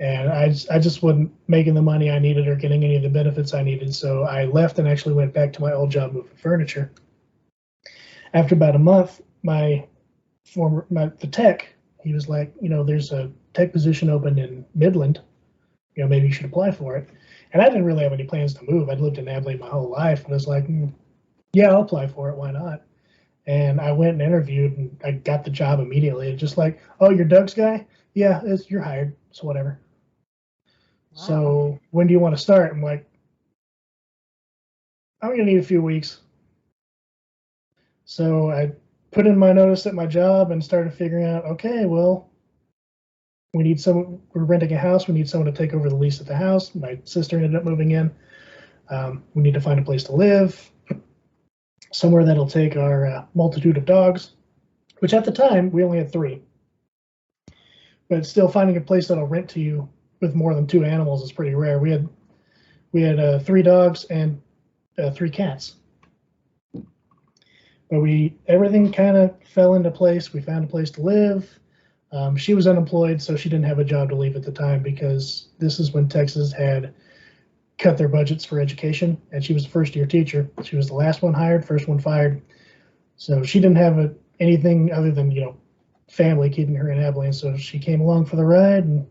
And I just wasn't making the money I needed or getting any of the benefits I needed, so I left and actually went back to my old job moving furniture. After about a month, the tech, he was like, there's a tech position open in Midland, maybe you should apply for it. And I didn't really have any plans to move. I'd lived in Abilene my whole life, and I was like, yeah, I'll apply for it, why not? And I went and interviewed, and I got the job immediately. It's just like, oh, you're Doug's guy? Yeah, you're hired, so whatever. Wow. So when do you want to start? I'm like, I'm going to need a few weeks. So I put in my notice at my job and started figuring out, okay, well, we're renting a house. We need someone to take over the lease at the house. My sister ended up moving in. We need to find a place to live, somewhere that'll take our multitude of dogs, which at the time we only had 3. But still, finding a place that'll rent to you with more than 2 animals is pretty rare. We had 3 dogs and 3 cats. But everything kind of fell into place. We found a place to live. She was unemployed, so she didn't have a job to leave at the time because this is when Texas had cut their budgets for education, and she was a first-year teacher. She was the last one hired, first one fired. So she didn't have anything other than, family keeping her in Abilene. So she came along for the ride, and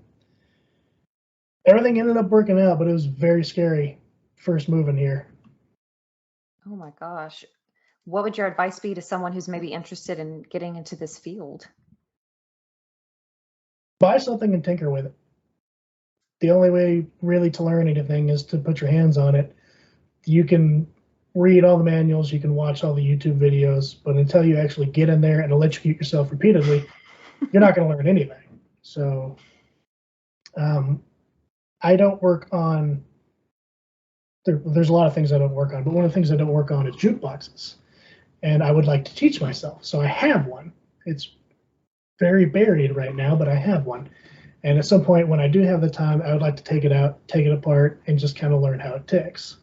everything ended up working out, but it was very scary first moving here. Oh my gosh. What would your advice be to someone who's maybe interested in getting into this field? Buy something and tinker with it. The only way really to learn anything is to put your hands on it. You can read all the manuals, you can watch all the YouTube videos, but until you actually get in there and electrocute yourself repeatedly, you're not going to learn anything. So I don't work on, there's a lot of things I don't work on, but one of the things I don't work on is jukeboxes. And I would like to teach myself. So I have one. It's very buried right now, but I have one. And at some point when I do have the time, I would like to take it out, take it apart, and just kind of learn how it ticks.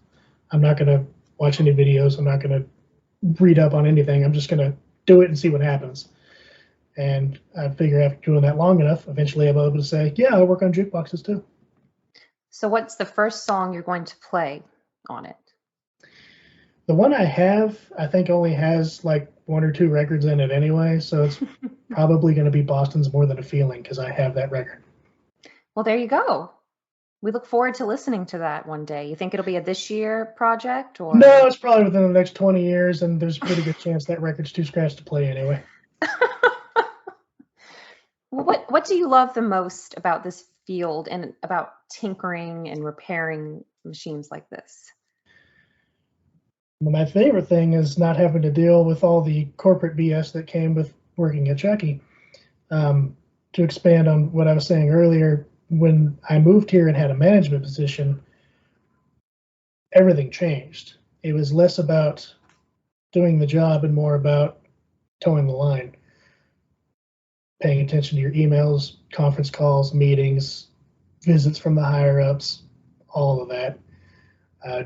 I'm not going to watch any videos. I'm not going to read up on anything. I'm just going to do it and see what happens. And I figure after doing that long enough, eventually I'll be able to say, yeah, I work on jukeboxes too. So what's the first song you're going to play on it? The one I have, I think only has like 1 or 2 records in it anyway. So it's probably going to be Boston's More Than a Feeling because I have that record. Well, there you go. We look forward to listening to that one day. You think it'll be a this year project or? No, it's probably within the next 20 years, and there's a pretty good chance that record's too scratched to play anyway. What do you love the most about this field and about tinkering and repairing machines like this? Well, my favorite thing is not having to deal with all the corporate BS that came with working at Chucky. To expand on what I was saying earlier, when I moved here and had a management position, everything changed. It was less about doing the job and more about towing the line, paying attention to your emails, conference calls, meetings, visits from the higher ups, all of that,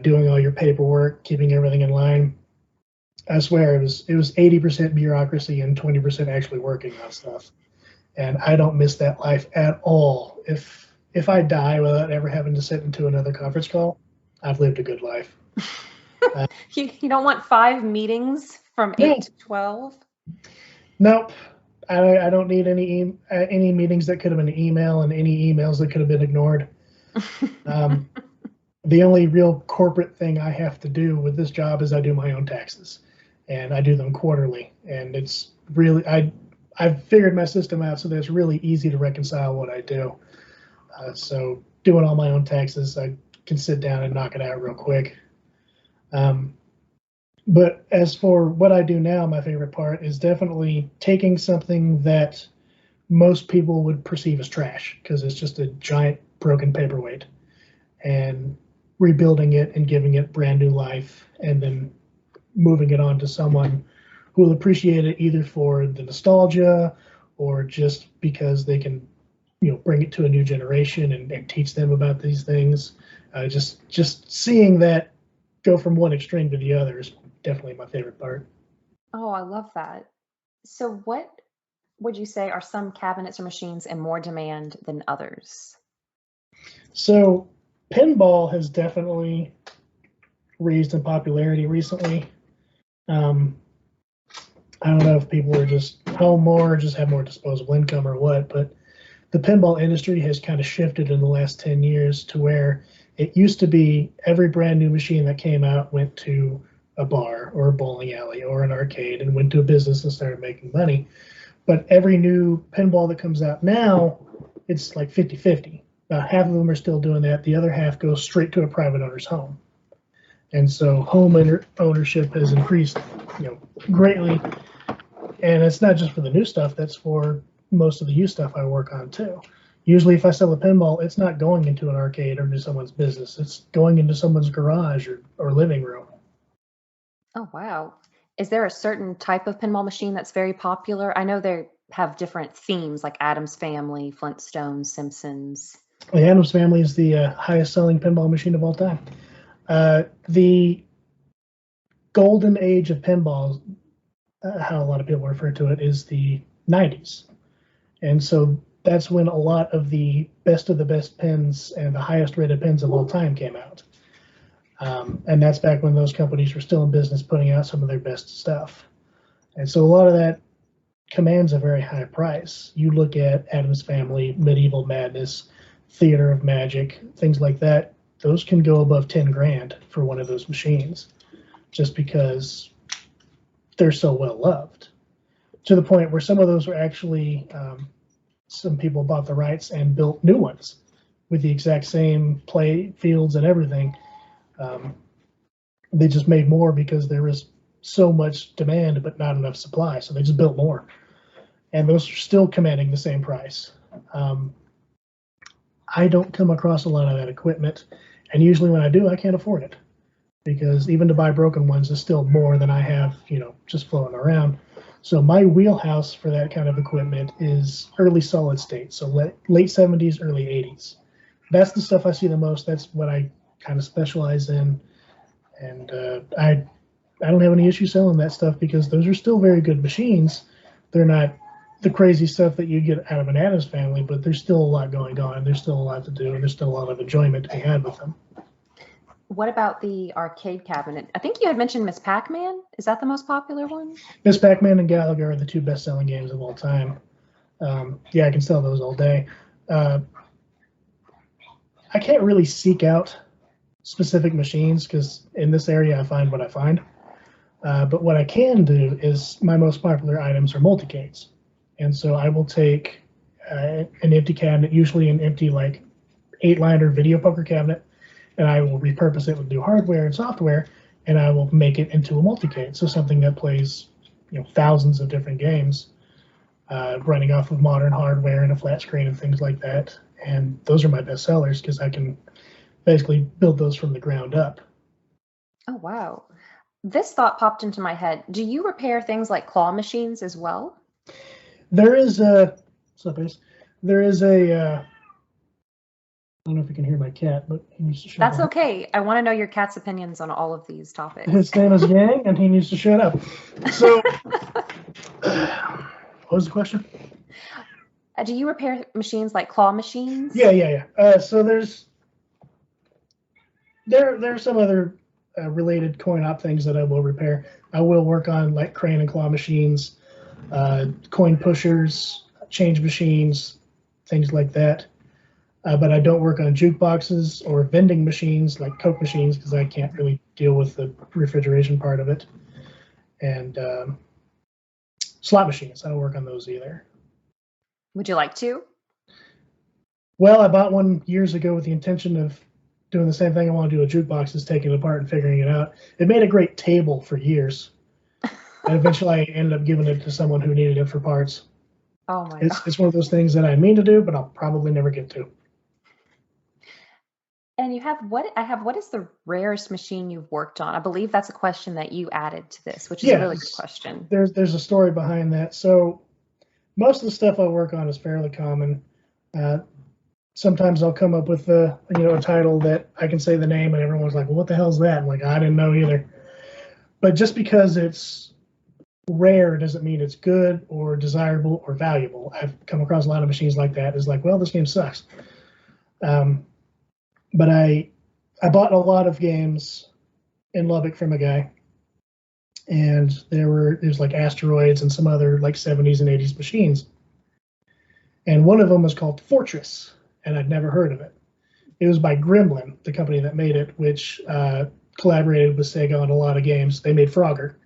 doing all your paperwork, keeping everything in line. I swear it was 80% bureaucracy and 20% actually working on stuff. And I don't miss that life at all. If I die without ever having to sit into another conference call, I've lived a good life. You don't want 5 meetings from 8 to 12? Nope. I don't need any meetings that could have been an email and any emails that could have been ignored. The only real corporate thing I have to do with this job is I do my own taxes, and I do them quarterly. And it's really I've figured my system out so that it's really easy to reconcile what I do. So doing all my own taxes, I can sit down and knock it out real quick. But as for what I do now, my favorite part is definitely taking something that most people would perceive as trash because it's just a giant broken paperweight and rebuilding it and giving it brand new life and then moving it on to someone who will appreciate it either for the nostalgia or just because they can, bring it to a new generation and teach them about these things. Just seeing that go from one extreme to the other is definitely my favorite part. Oh, I love that. So what would you say are some cabinets or machines in more demand than others? So pinball has definitely raised in popularity recently. I don't know if people are just home more or just have more disposable income or what, but the pinball industry has kind of shifted in the last 10 years to where it used to be every brand new machine that came out went to a bar or a bowling alley or an arcade and went to a business and started making money. But every new pinball that comes out now, it's like 50-50. About half of them are still doing that. The other half goes straight to a private owner's home. And so home ownership has increased, greatly. And it's not just for the new stuff, that's for most of the used stuff I work on too. Usually if I sell a pinball, it's not going into an arcade or into someone's business. It's going into someone's garage or living room. Oh, wow. Is there a certain type of pinball machine that's very popular? I know they have different themes like Addams Family, Flintstones, Simpsons. The Addams Family is the highest selling pinball machine of all time. The golden age of pinballs, how a lot of people refer to it, is the 90s. And so that's when a lot of the best pens and the highest rated pens of all time came out. And that's back when those companies were still in business putting out some of their best stuff. And so a lot of that commands a very high price. You look at Addams Family, Medieval Madness, Theater of Magic, things like that. Those can go above 10 grand for one of those machines just because they're so well loved. To the point where some of those were actually, some people bought the rights and built new ones with the exact same play fields and everything. They just made more because there was so much demand but not enough supply, so they just built more. And those are still commanding the same price. I don't come across a lot of that equipment, and usually when I do, I can't afford it because even to buy broken ones is still more than I have, just floating around. So my wheelhouse for that kind of equipment is early solid state, so late 70s, early 80s. That's the stuff I see the most. That's what I kind of specialize in, and I don't have any issue selling that stuff because those are still very good machines. They're not the crazy stuff that you get out of an Addams Family, but there's still a lot going on. There's still a lot to do, and there's still a lot of enjoyment to be had with them. What about the arcade cabinet? I think you had mentioned Miss Pac-Man. Is that the most popular one? Miss Pac-Man and Galaga are the two best-selling games of all time. Yeah, I can sell those all day. I can't really seek out specific machines because in this area I find what I find. But what I can do is my most popular items are multicades. And so I will take an empty cabinet, usually an empty like 8-liner video poker cabinet, and I will repurpose it with new hardware and software, and I will make it into a multicade. So something that plays thousands of different games, running off of modern hardware and a flat screen and things like that. And those are my best sellers because I can basically build those from the ground up. Oh, wow. This thought popped into my head. Do you repair things like claw machines as well? There is a, I don't know if you can hear my cat, but he needs to shut up. That's okay. I want to know your cat's opinions on all of these topics. His name is Yang, and he needs to shut up. So, what was the question? Do you repair machines like claw machines? Yeah. So there are some other related coin op things that I will repair. I will work on like crane and claw machines, coin pushers, change machines, things like that. But I don't work on jukeboxes or vending machines like Coke machines because I can't really deal with the refrigeration part of it. And slot machines, I don't work on those either. Would you like to? Well, I bought one years ago with the intention of doing the same thing I want to do with jukeboxes, taking it apart and figuring it out. It made a great table for years. And eventually I ended up giving it to someone who needed it for parts. Oh my God. It's one of those things that I mean to do, but I'll probably never get to. And you have what is the rarest machine you've worked on? I believe that's a question that you added to this, which is a really good question. There's a story behind that. So most of the stuff I work on is fairly common. Sometimes I'll come up with a title that I can say the name and everyone's like, well, what the hell's that? I'm like, I didn't know either. But just because it's rare doesn't mean it's good or desirable or valuable. I've come across a lot of machines like that. It's like, well, this game sucks. But I bought a lot of games in Lubbock from a guy, and there's like Asteroids and some other like 70s and 80s machines. And one of them was called Fortress, and I'd never heard of it. It was by Gremlin, the company that made it, which collaborated with Sega on a lot of games. They made Frogger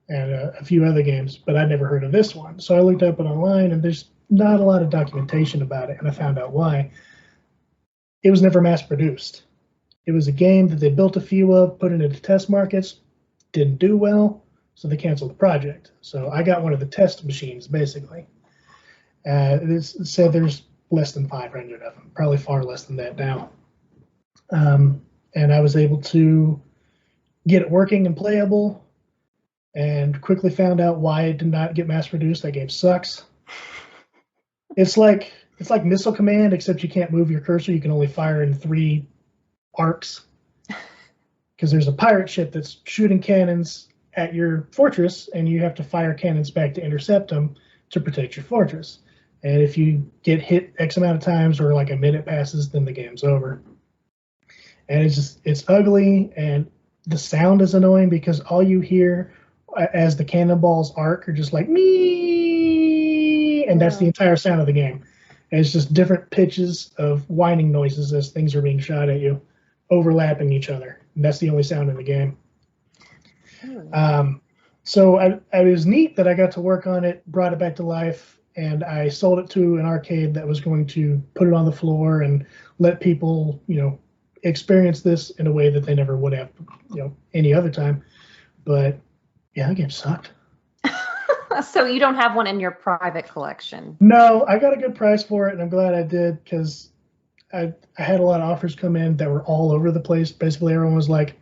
and a few other games, but I'd never heard of this one. So I looked up it online, and there's not a lot of documentation about it, and I found out why. It was never mass produced. It was a game that they built a few of, put it into test markets, didn't do well, so they canceled the project. So I got one of the test machines, basically. It said there's less than 500 of them, probably far less than that now. And I was able to get it working and playable, and quickly found out why it did not get mass produced. That game sucks. It's like Missile Command, except you can't move your cursor. You can only fire in 3 arcs. Because there's a pirate ship that's shooting cannons at your fortress, and you have to fire cannons back to intercept them to protect your fortress. And if you get hit X amount of times or like a minute passes, then the game's over. And it's ugly, and the sound is annoying because all you hear as the cannonballs arc are just like me, and that's the entire sound of the game. And it's just different pitches of whining noises as things are being shot at you, overlapping each other. And that's the only sound in the game. So it was neat that I got to work on it, brought it back to life, and I sold it to an arcade that was going to put it on the floor and let people, experience this in a way that they never would have, any other time. But yeah, the game sucked. So you don't have one in your private collection? No, I got a good price for it, and I'm glad I did because I had a lot of offers come in that were all over the place. Basically, everyone was like,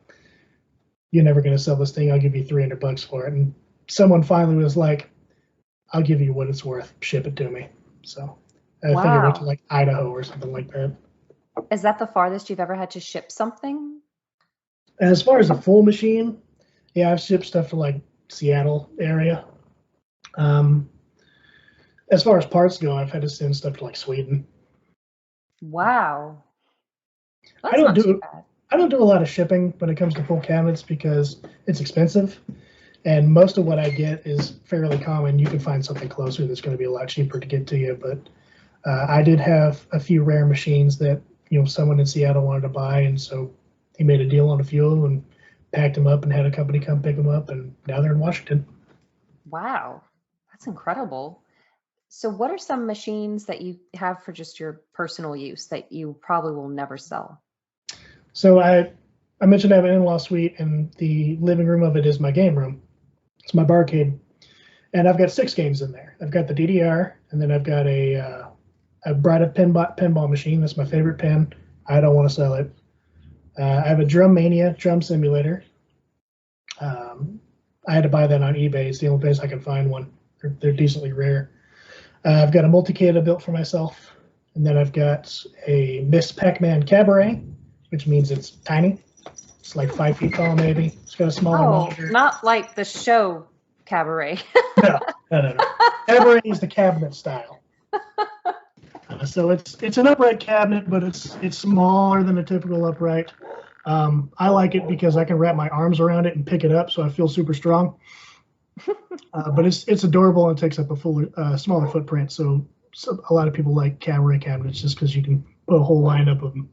"You're never going to sell this thing. I'll give you $300 for it." And someone finally was like, "I'll give you what it's worth. Ship it to me." So I think it went to like Idaho or something like that. Is that the farthest you've ever had to ship something? As far as a full machine, yeah, I've shipped stuff to like Seattle area. As far as parts go, I've had to send stuff to like Sweden. Wow. That's I don't not do too bad. I don't do a lot of shipping when it comes to full cabinets because it's expensive, and most of what I get is fairly common. You can find something closer that's going to be a lot cheaper to get to you, but I did have a few rare machines that someone in Seattle wanted to buy, and so he made a deal on a few of them and packed them up and had a company come pick them up, and now they're in Washington. Wow, that's incredible. So what are some machines that you have for just your personal use that you probably will never sell? So I mentioned I have an in-law suite, and the living room of it is my game room. It's my barcade, and I've got 6 games in there. I've got the DDR, and then I've got I brought a pinball machine. That's my favorite pin. I don't want to sell it. I have a Drum Mania drum simulator. I had to buy that on eBay. It's the only place I can find one. They're decently rare. I've got a multi-kit I built for myself, and then I've got a Miss Pac-Man Cabaret, which means it's tiny. It's like 5 feet tall, maybe. It's got a smaller monitor. Not like the show Cabaret. No. Cabaret is the cabinet style. So it's an upright cabinet, but it's smaller than a typical upright. I like it because I can wrap my arms around it and pick it up, so I feel super strong. But it's adorable and takes up a smaller footprint. So a lot of people like Cabaret cabinets just because you can put a whole lineup of them,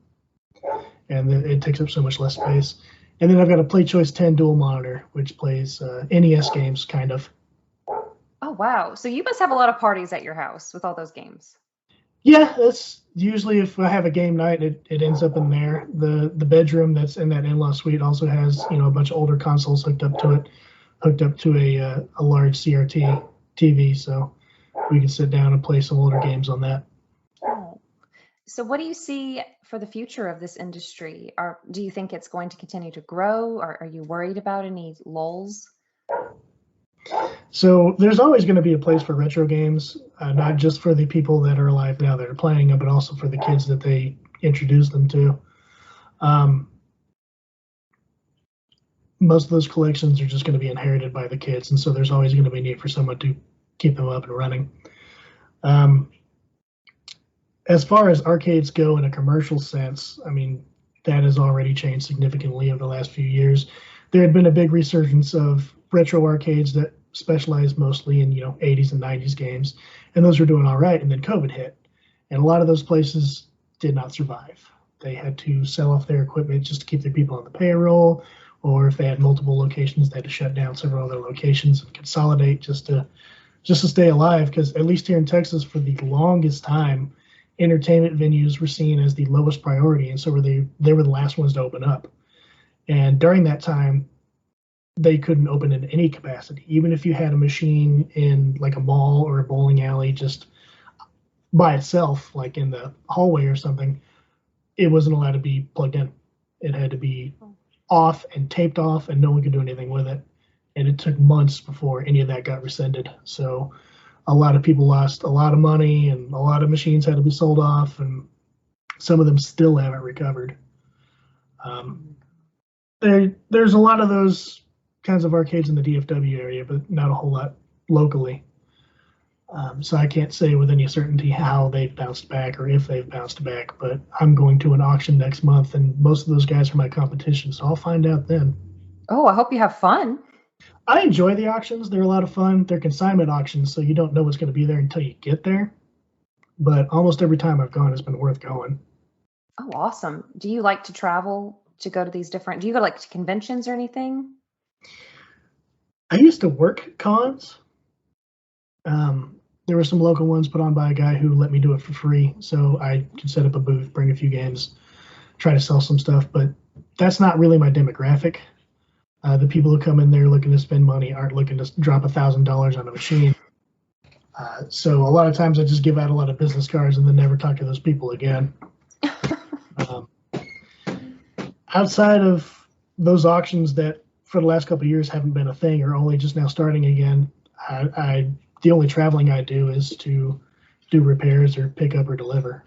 and it takes up so much less space. And then I've got a PlayChoice 10 dual monitor, which plays NES games, kind of. Oh, wow. So you must have a lot of parties at your house with all those games. Yeah, that's usually if I have a game night, it ends up in there. The bedroom that's in that in-law suite also has a bunch of older consoles hooked up to it, hooked up to a large CRT TV, so we can sit down and play some older games on that. Oh. So what do you see for the future of this industry? Do you think it's going to continue to grow, or are you worried about any lulls? So there's always going to be a place for retro games, not just for the people that are alive now that are playing them, but also for the kids that they introduce them to. Most of those collections are just going to be inherited by the kids, and so there's always going to be a need for someone to keep them up and running. As far as arcades go in a commercial sense, I mean, that has already changed significantly over the last few years. There had been a big resurgence of retro arcades that specialized mostly in 80s and 90s games, and those were doing all right. And then COVID hit, and a lot of those places did not survive. They had to sell off their equipment just to keep their people on the payroll, or if they had multiple locations, they had to shut down several other locations and consolidate just to stay alive. Because at least here in Texas, for the longest time, entertainment venues were seen as the lowest priority, and so they were the last ones to open up. And during that time, they couldn't open in any capacity. Even if you had a machine in like a mall or a bowling alley just by itself, like in the hallway or something, it wasn't allowed to be plugged in. It had to be off and taped off, and no one could do anything with it. And it took months before any of that got rescinded. So a lot of people lost a lot of money, and a lot of machines had to be sold off, and some of them still haven't recovered. There's a lot of those kinds of arcades in the DFW area, but not a whole lot locally. So I can't say with any certainty how they've bounced back or if they've bounced back, but I'm going to an auction next month, and most of those guys are my competition, so I'll find out then. Oh, I hope you have fun. I enjoy the auctions. They're a lot of fun. They're consignment auctions, so you don't know what's going to be there until you get there. But almost every time I've gone, it's been worth going. Oh, awesome. Do you like to travel to go to these different, do you go like to conventions or anything? I used to work cons. There were some local ones put on by a guy who let me do it for free, so I could set up a booth, bring a few games, try to sell some stuff. But that's not really my demographic. The people who come in there looking to spend money aren't looking to drop $1,000 on a machine. So a lot of times I just give out a lot of business cards and then never talk to those people again. Um, Outside of those auctions that for the last couple of years haven't been a thing or only just now starting again, the only traveling I do is to do repairs or pick up or deliver.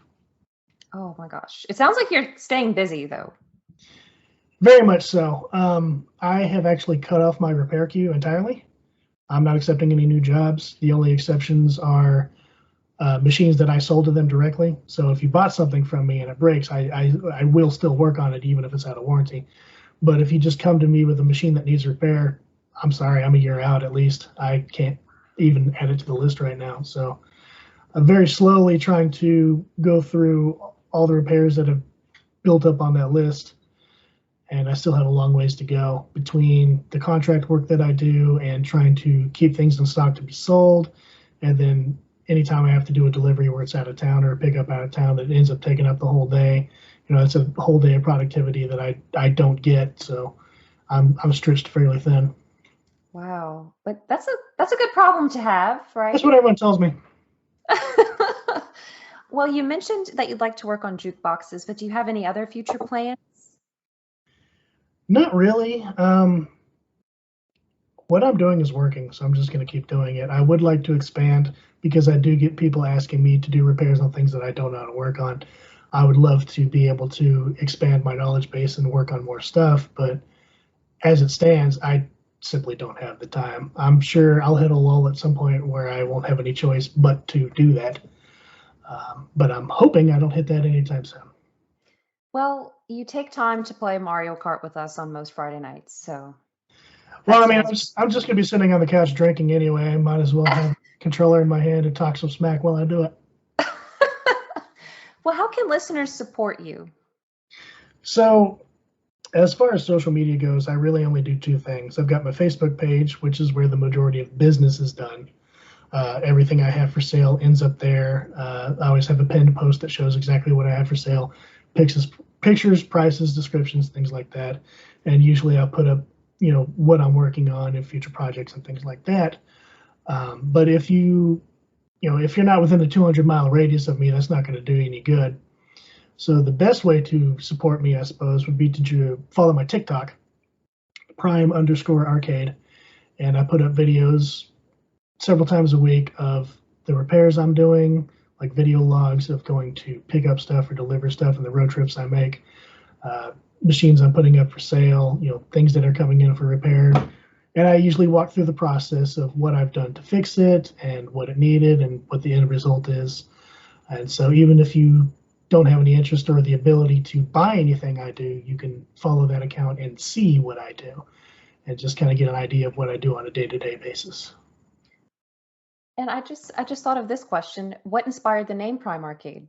Oh my gosh. It sounds like you're staying busy though. Very much so. I have actually cut off my repair queue entirely. I'm not accepting any new jobs. The only exceptions are machines that I sold to them directly. So if you bought something from me and it breaks, I will still work on it even if it's out of warranty. But if you just come to me with a machine that needs repair, I'm sorry, I'm a year out at least. I can't even add it to the list right now. So I'm very slowly trying to go through all the repairs that have built up on that list. And I still have a long ways to go between the contract work that I do and trying to keep things in stock to be sold. And then anytime I have to do a delivery where it's out of town or a pickup out of town that ends up taking up the whole day, it's a whole day of productivity that I don't get. So I'm stretched fairly thin. Wow. But that's a good problem to have, right? That's what everyone tells me. Well, you mentioned that you'd like to work on jukeboxes, but do you have any other future plans? Not really. What I'm doing is working, so I'm just going to keep doing it. I would like to expand because I do get people asking me to do repairs on things that I don't know how to work on. I would love to be able to expand my knowledge base and work on more stuff, but as it stands, I simply don't have the time. I'm sure I'll hit a lull at some point where I won't have any choice but to do that. But I'm hoping I don't hit that anytime soon. Well, you take time to play Mario Kart with us on most Friday nights, so Well, that I mean, stands. I'm just going to be sitting on the couch drinking anyway. I might as well have a controller in my hand and talk some smack while I do it. Well, how can listeners support you? So, as far as social media goes, I really only do two things. I've got my Facebook page, which is where the majority of business is done. Everything I have for sale ends up there. I always have a pinned post that shows exactly what I have for sale, pictures, prices, descriptions, things like that. And usually I'll put up, what I'm working on and future projects and things like that. But if if you're not within a 200-mile radius of me, that's not going to do you any good. So the best way to support me, I suppose, would be to follow my TikTok, prime_arcade, and I put up videos several times a week of the repairs I'm doing, like video logs of going to pick up stuff or deliver stuff and the road trips I make, machines I'm putting up for sale, things that are coming in for repair. And I usually walk through the process of what I've done to fix it and what it needed and what the end result is. And so even if you don't have any interest or the ability to buy anything I do, you can follow that account and see what I do and just kind of get an idea of what I do on a day-to-day basis. And I just thought of this question. What inspired the name Prime Arcade?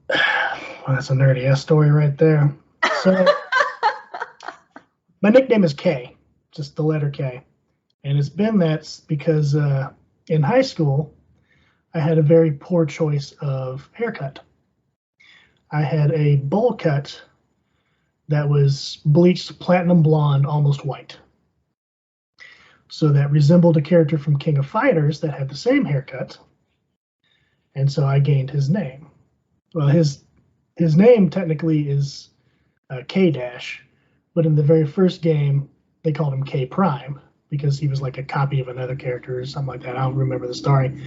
Well, that's a nerdy ass story right there. So my nickname is K, just the letter K. And it's been that because in high school, I had a very poor choice of haircut. I had a bowl cut that was bleached platinum blonde, almost white. So that resembled a character from King of Fighters that had the same haircut. And so I gained his name. Well, his name technically is K Dash, but in the very first game, they called him K Prime because he was like a copy of another character or something like that. I don't remember the story.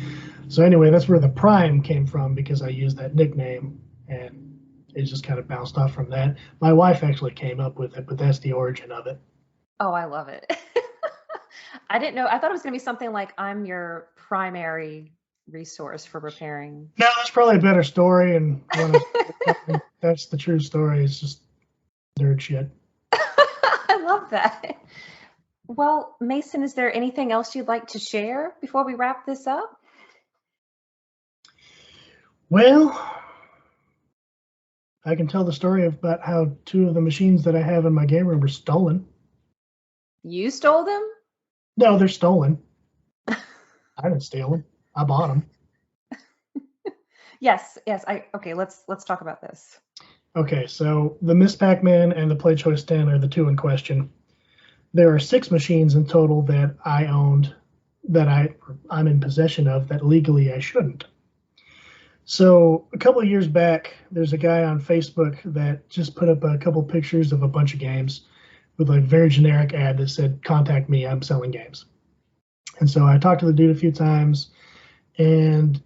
So anyway, that's where the Prime came from because I used that nickname, and it just kind of bounced off from that. My wife actually came up with it, but that's the origin of it. Oh, I love it. I didn't know. I thought it was going to be something like I'm your primary resource for repairing. No, that's probably a better story, and that's the true story. It's just nerd shit. I love that. Well, Mason, is there anything else you'd like to share before we wrap this up? Well, I can tell the story about how 2 of the machines that I have in my game room were stolen. You stole them? No, they're stolen. I didn't steal them. I bought them. Yes. Okay, let's talk about this. Okay, so the Miss Pac-Man and the Play Choice 10 are the 2 in question. There are 6 machines in total that I owned that I'm in possession of that legally I shouldn't. So a couple of years back, there's a guy on Facebook that just put up a couple pictures of a bunch of games with a very generic ad that said, "Contact me, I'm selling games." And so I talked to the dude a few times, and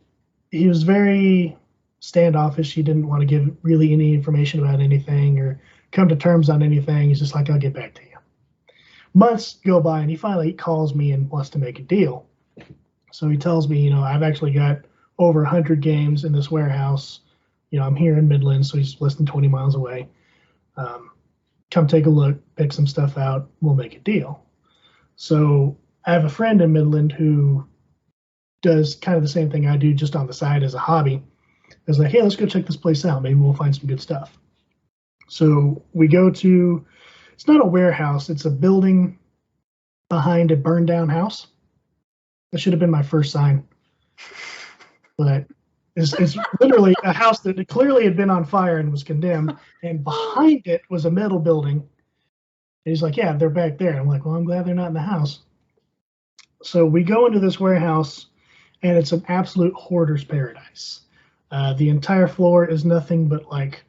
he was very standoffish. He didn't want to give really any information about anything or come to terms on anything. He's just like, "I'll get back to you." Months go by, and he finally calls me and wants to make a deal. So he tells me, I've actually got over 100 games in this warehouse. I'm here in Midland, so he's less than 20 miles away. Come take a look, pick some stuff out, we'll make a deal. So I have a friend in Midland who does kind of the same thing I do, just on the side as a hobby. I was like, "Hey, let's go check this place out. Maybe we'll find some good stuff." So we go to, it's not a warehouse, it's a building behind a burned down house. That should have been my first sign. But it's literally a house that clearly had been on fire and was condemned, and behind it was a metal building. And he's like, "Yeah, they're back there." I'm like, "Well, I'm glad they're not in the house." So we go into this warehouse, and it's an absolute hoarder's paradise. The entire floor is nothing but like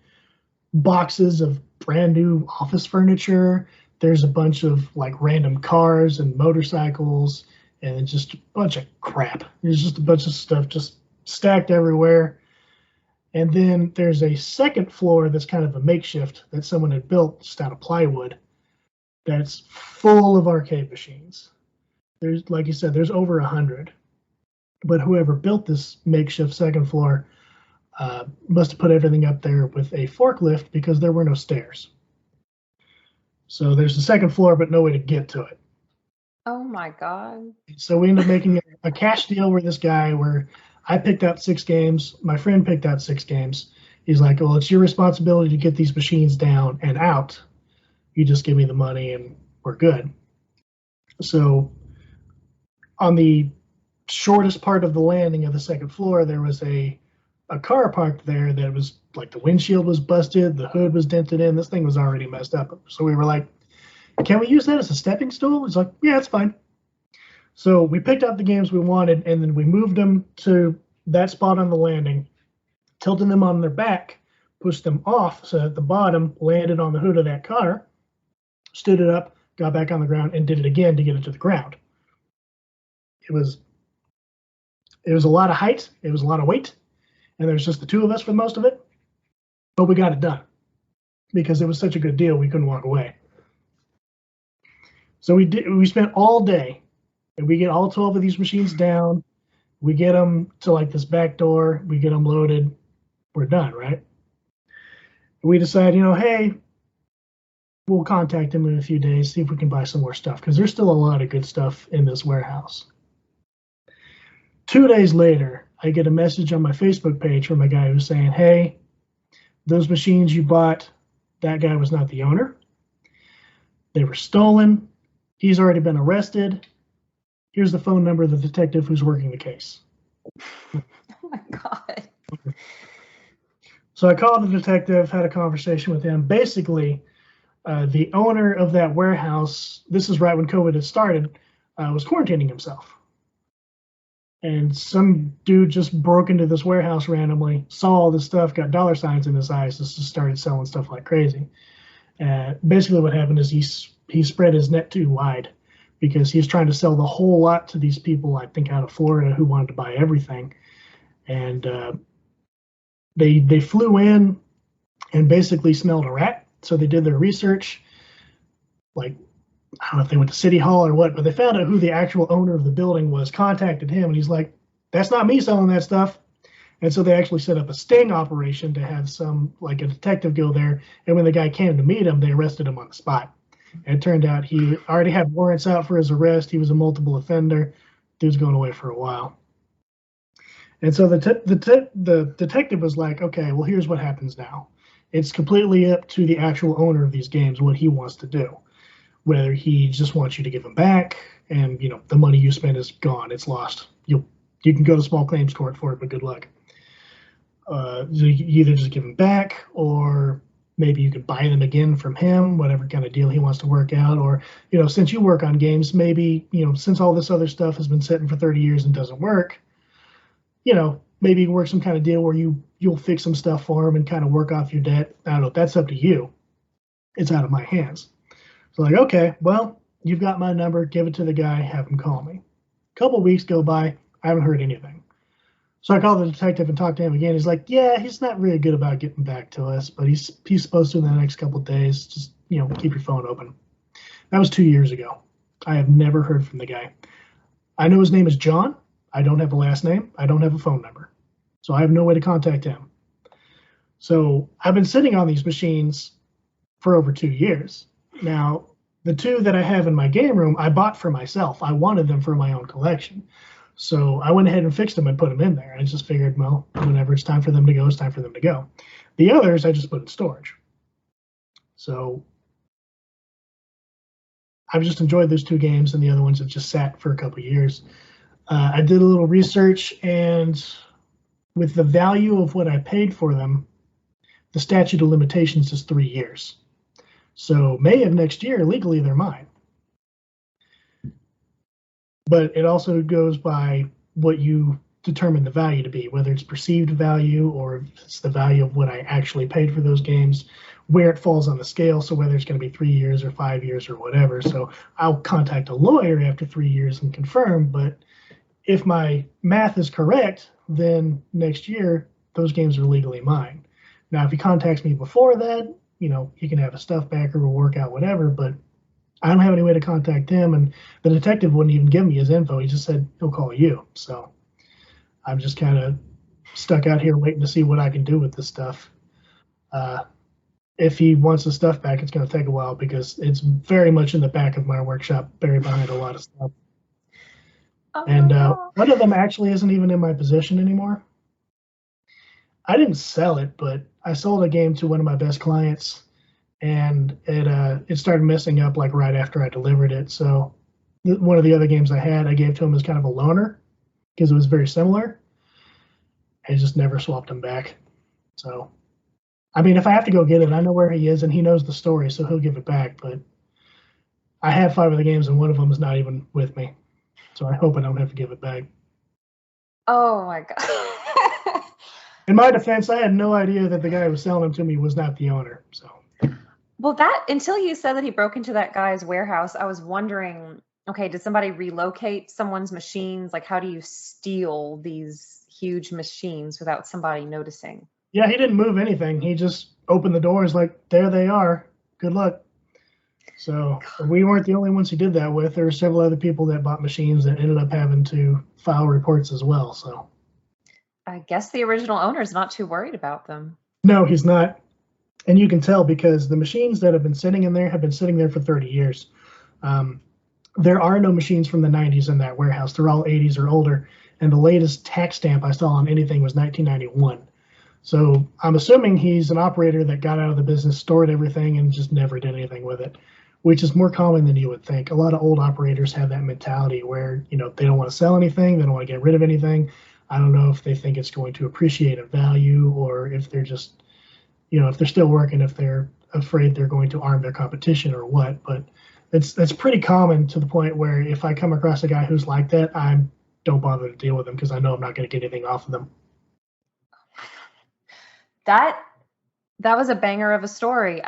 boxes of brand new office furniture. There's a bunch of like random cars and motorcycles, and just a bunch of crap. There's just a bunch of stuff just stacked everywhere. And then there's a second floor that's kind of a makeshift that someone had built just out of plywood that's full of arcade machines. There's, like you said, there's over 100. But whoever built this makeshift second floor must have put everything up there with a forklift because there were no stairs. So there's the second floor, but no way to get to it. Oh my God. So we ended up making a cash deal with this guy where I picked out 6 games. My friend picked out 6 games. He's like, "Well, it's your responsibility to get these machines down and out. You just give me the money and we're good." So on the shortest part of the landing of the second floor, there was a car parked there that was like the windshield was busted, the hood was dented in. This thing was already messed up. So we were like, "Can we use that as a stepping stool?" He's like, "Yeah, it's fine." So we picked out the games we wanted, and then we moved them to that spot on the landing, tilted them on their back, pushed them off so that the bottom landed on the hood of that car, stood it up, got back on the ground, and did it again to get it to the ground. It was a lot of height, it was a lot of weight, and there's just the 2 of us for most of it, but we got it done because it was such a good deal we couldn't walk away. So we spent all day, and we get all 12 of these machines down. We get them to like this back door. We get them loaded. We're done, right? We decide, hey, we'll contact him in a few days, see if we can buy some more stuff, because there's still a lot of good stuff in this warehouse. 2 days later, I get a message on my Facebook page from a guy who's saying, "Hey, those machines you bought, that guy was not the owner. They were stolen. He's already been arrested. Here's the phone number of the detective who's working the case." Oh my God. So I called the detective, had a conversation with him. Basically, the owner of that warehouse, this is right when COVID had started, was quarantining himself. And some dude just broke into this warehouse randomly, saw all this stuff, got dollar signs in his eyes, just started selling stuff like crazy. Basically what happened is he spread his net too wide because he was trying to sell the whole lot to these people, I think out of Florida, who wanted to buy everything. And they flew in and basically smelled a rat. So they did their research. Like I don't know if they went to City Hall or what, but they found out who the actual owner of the building was, contacted him, and he's like, "That's not me selling that stuff." And so they actually set up a sting operation to have a detective go there. And when the guy came to meet him, they arrested him on the spot. And it turned out he already had warrants out for his arrest. He was a multiple offender. Dude's going away for a while. And so the detective was like, "Okay, well, here's what happens now. It's completely up to the actual owner of these games what he wants to do. Whether he just wants you to give him back, and the money you spend is gone. It's lost. You can go to small claims court for it, but good luck. You either just give them back, or maybe you could buy them again from him, whatever kind of deal he wants to work out. Or, since you work on games, maybe, since all this other stuff has been sitting for 30 years and doesn't work, maybe work some kind of deal where you'll fix some stuff for him and kind of work off your debt. I don't know. That's up to you. It's out of my hands." So like, okay, well, you've got my number. Give it to the guy. Have him call me. A couple of weeks go by. I haven't heard anything. So I called the detective and talked to him again. He's like, "Yeah, he's not really good about getting back to us, but he's supposed to in the next couple of days. Just, keep your phone open." That was 2 years ago. I have never heard from the guy. I know his name is John. I don't have a last name. I don't have a phone number. So I have no way to contact him. So I've been sitting on these machines for over 2 years. Now, the two that I have in my game room, I bought for myself. I wanted them for my own collection. So I went ahead and fixed them and put them in there. I just figured, well, whenever it's time for them to go, it's time for them to go. The others, I just put in storage. So I've just enjoyed those two games, and the other ones have just sat for a couple of years. I did a little research, and with the value of what I paid for them, the statute of limitations is 3 years. So May of next year, legally, they're mine. But it also goes by what you determine the value to be, whether it's perceived value or if it's the value of what I actually paid for those games, where it falls on the scale. So whether it's going to be 3 years or 5 years or whatever. So I'll contact a lawyer after 3 years and confirm. But if my math is correct, then next year, those games are legally mine. Now, if he contacts me before that, he can have his stuff back or we'll work out whatever. But I don't have any way to contact him, and the detective wouldn't even give me his info. He just said he'll call you. So I'm just kind of stuck out here waiting to see what I can do with this stuff. If he wants the stuff back, it's going to take a while because it's very much in the back of my workshop, buried behind a lot of stuff. Oh, And one of them actually isn't even in my possession anymore. I didn't sell it, but I sold a game to one of my best clients, and it started messing up like right after I delivered it. So one of the other games I had, I gave to him as kind of a loaner because it was very similar. I just never swapped him back. So, I mean, if I have to go get it, I know where he is and he knows the story, so he'll give it back. But I have 5 of the games and one of them is not even with me. So I hope I don't have to give it back. Oh my God. In my defense, I had no idea that the guy who was selling them to me was not the owner. So. Well, until you said that he broke into that guy's warehouse, I was wondering, okay, did somebody relocate someone's machines? Like, how do you steal these huge machines without somebody noticing? Yeah, he didn't move anything. He just opened the doors like, there they are. Good luck. So we weren't the only ones he did that with. There were several other people that bought machines that ended up having to file reports as well. So I guess the original owner's not too worried about them. No, he's not. And you can tell because the machines that have been sitting in there have been sitting there for 30 years. There are no machines from the 90s in that warehouse. They're all 80s or older. And the latest tax stamp I saw on anything was 1991. So I'm assuming he's an operator that got out of the business, stored everything, and just never did anything with it, which is more common than you would think. A lot of old operators have that mentality where, they don't want to sell anything. They don't want to get rid of anything. I don't know if they think it's going to appreciate a value or if they're just, if they're still working, if they're afraid they're going to arm their competition or what. But it's pretty common to the point where if I come across a guy who's like that, I don't bother to deal with them because I know I'm not going to get anything off of them. That was a banger of a story.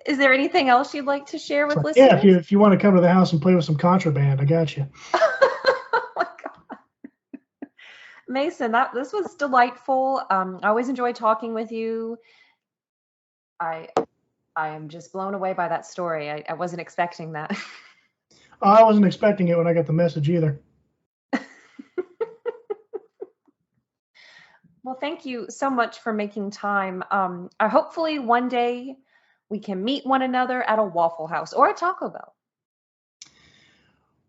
Is there anything else you'd like to share with listeners? Yeah, if you want to come to the house and play with some contraband, I got you. Oh my God. Mason, this was delightful. I always enjoy talking with you. I am just blown away by that story. I wasn't expecting that. I wasn't expecting it when I got the message either. Well, thank you so much for making time. Hopefully one day we can meet one another at a Waffle House or a Taco Bell.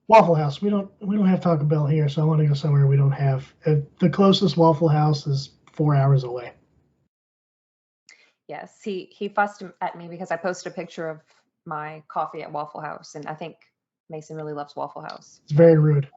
Waffle House. We don't have Taco Bell here, so I want to go somewhere we don't have. The closest Waffle House is 4 hours away. Yes, he fussed at me because I posted a picture of my coffee at Waffle House, and I think Mason really loves Waffle House. It's very rude.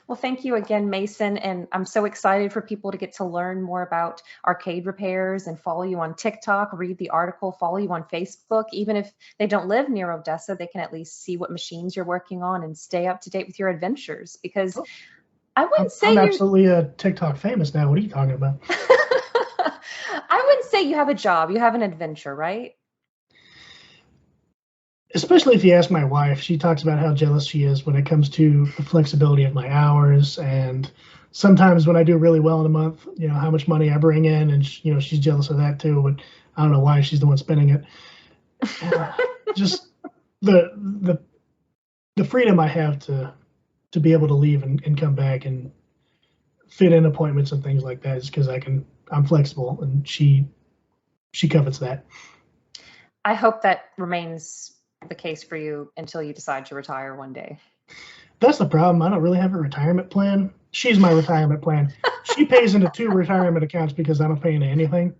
Well, thank you again, Mason, and I'm so excited for people to get to learn more about arcade repairs and follow you on TikTok, read the article, follow you on Facebook. Even if they don't live near Odessa, they can at least see what machines you're working on and stay up to date with your adventures, because I wouldn't say I'm you're absolutely TikTok famous now. What are you talking about? I wouldn't say you have a job. You have an adventure, right? Especially if you ask my wife, she talks about how jealous she is when it comes to the flexibility of my hours, and sometimes when I do really well in a month, how much money I bring in, and she's jealous of that too. But I don't know why she's the one spending it. Just the freedom I have to be able to leave and come back and fit in appointments and things like that is because I'm flexible, and she covets that. I hope that remains the case for you until you decide to retire one day. That's the problem. I don't really have a retirement plan. She's my retirement plan. She pays into 2 retirement accounts because I don't pay into anything.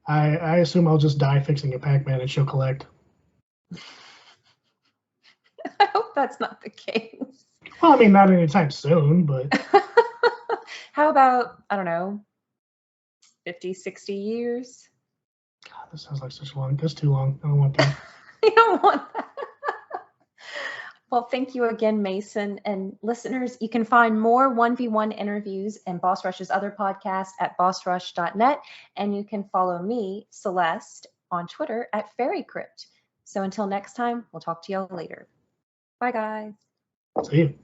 I assume I'll just die fixing a Pac-Man and she'll collect. I hope that's not the case. Well, I mean, not anytime soon, but. How about, I don't know, 50, 60 years? God, this sounds like such long. That's too long. I don't want that. You don't want that. Well, thank you again, Mason. And listeners, you can find more 1v1 interviews and Boss Rush's other podcasts at bossrush.net. And you can follow me, Celeste, on Twitter at FairyCrypt. So until next time, we'll talk to y'all later. Bye, guys. See you.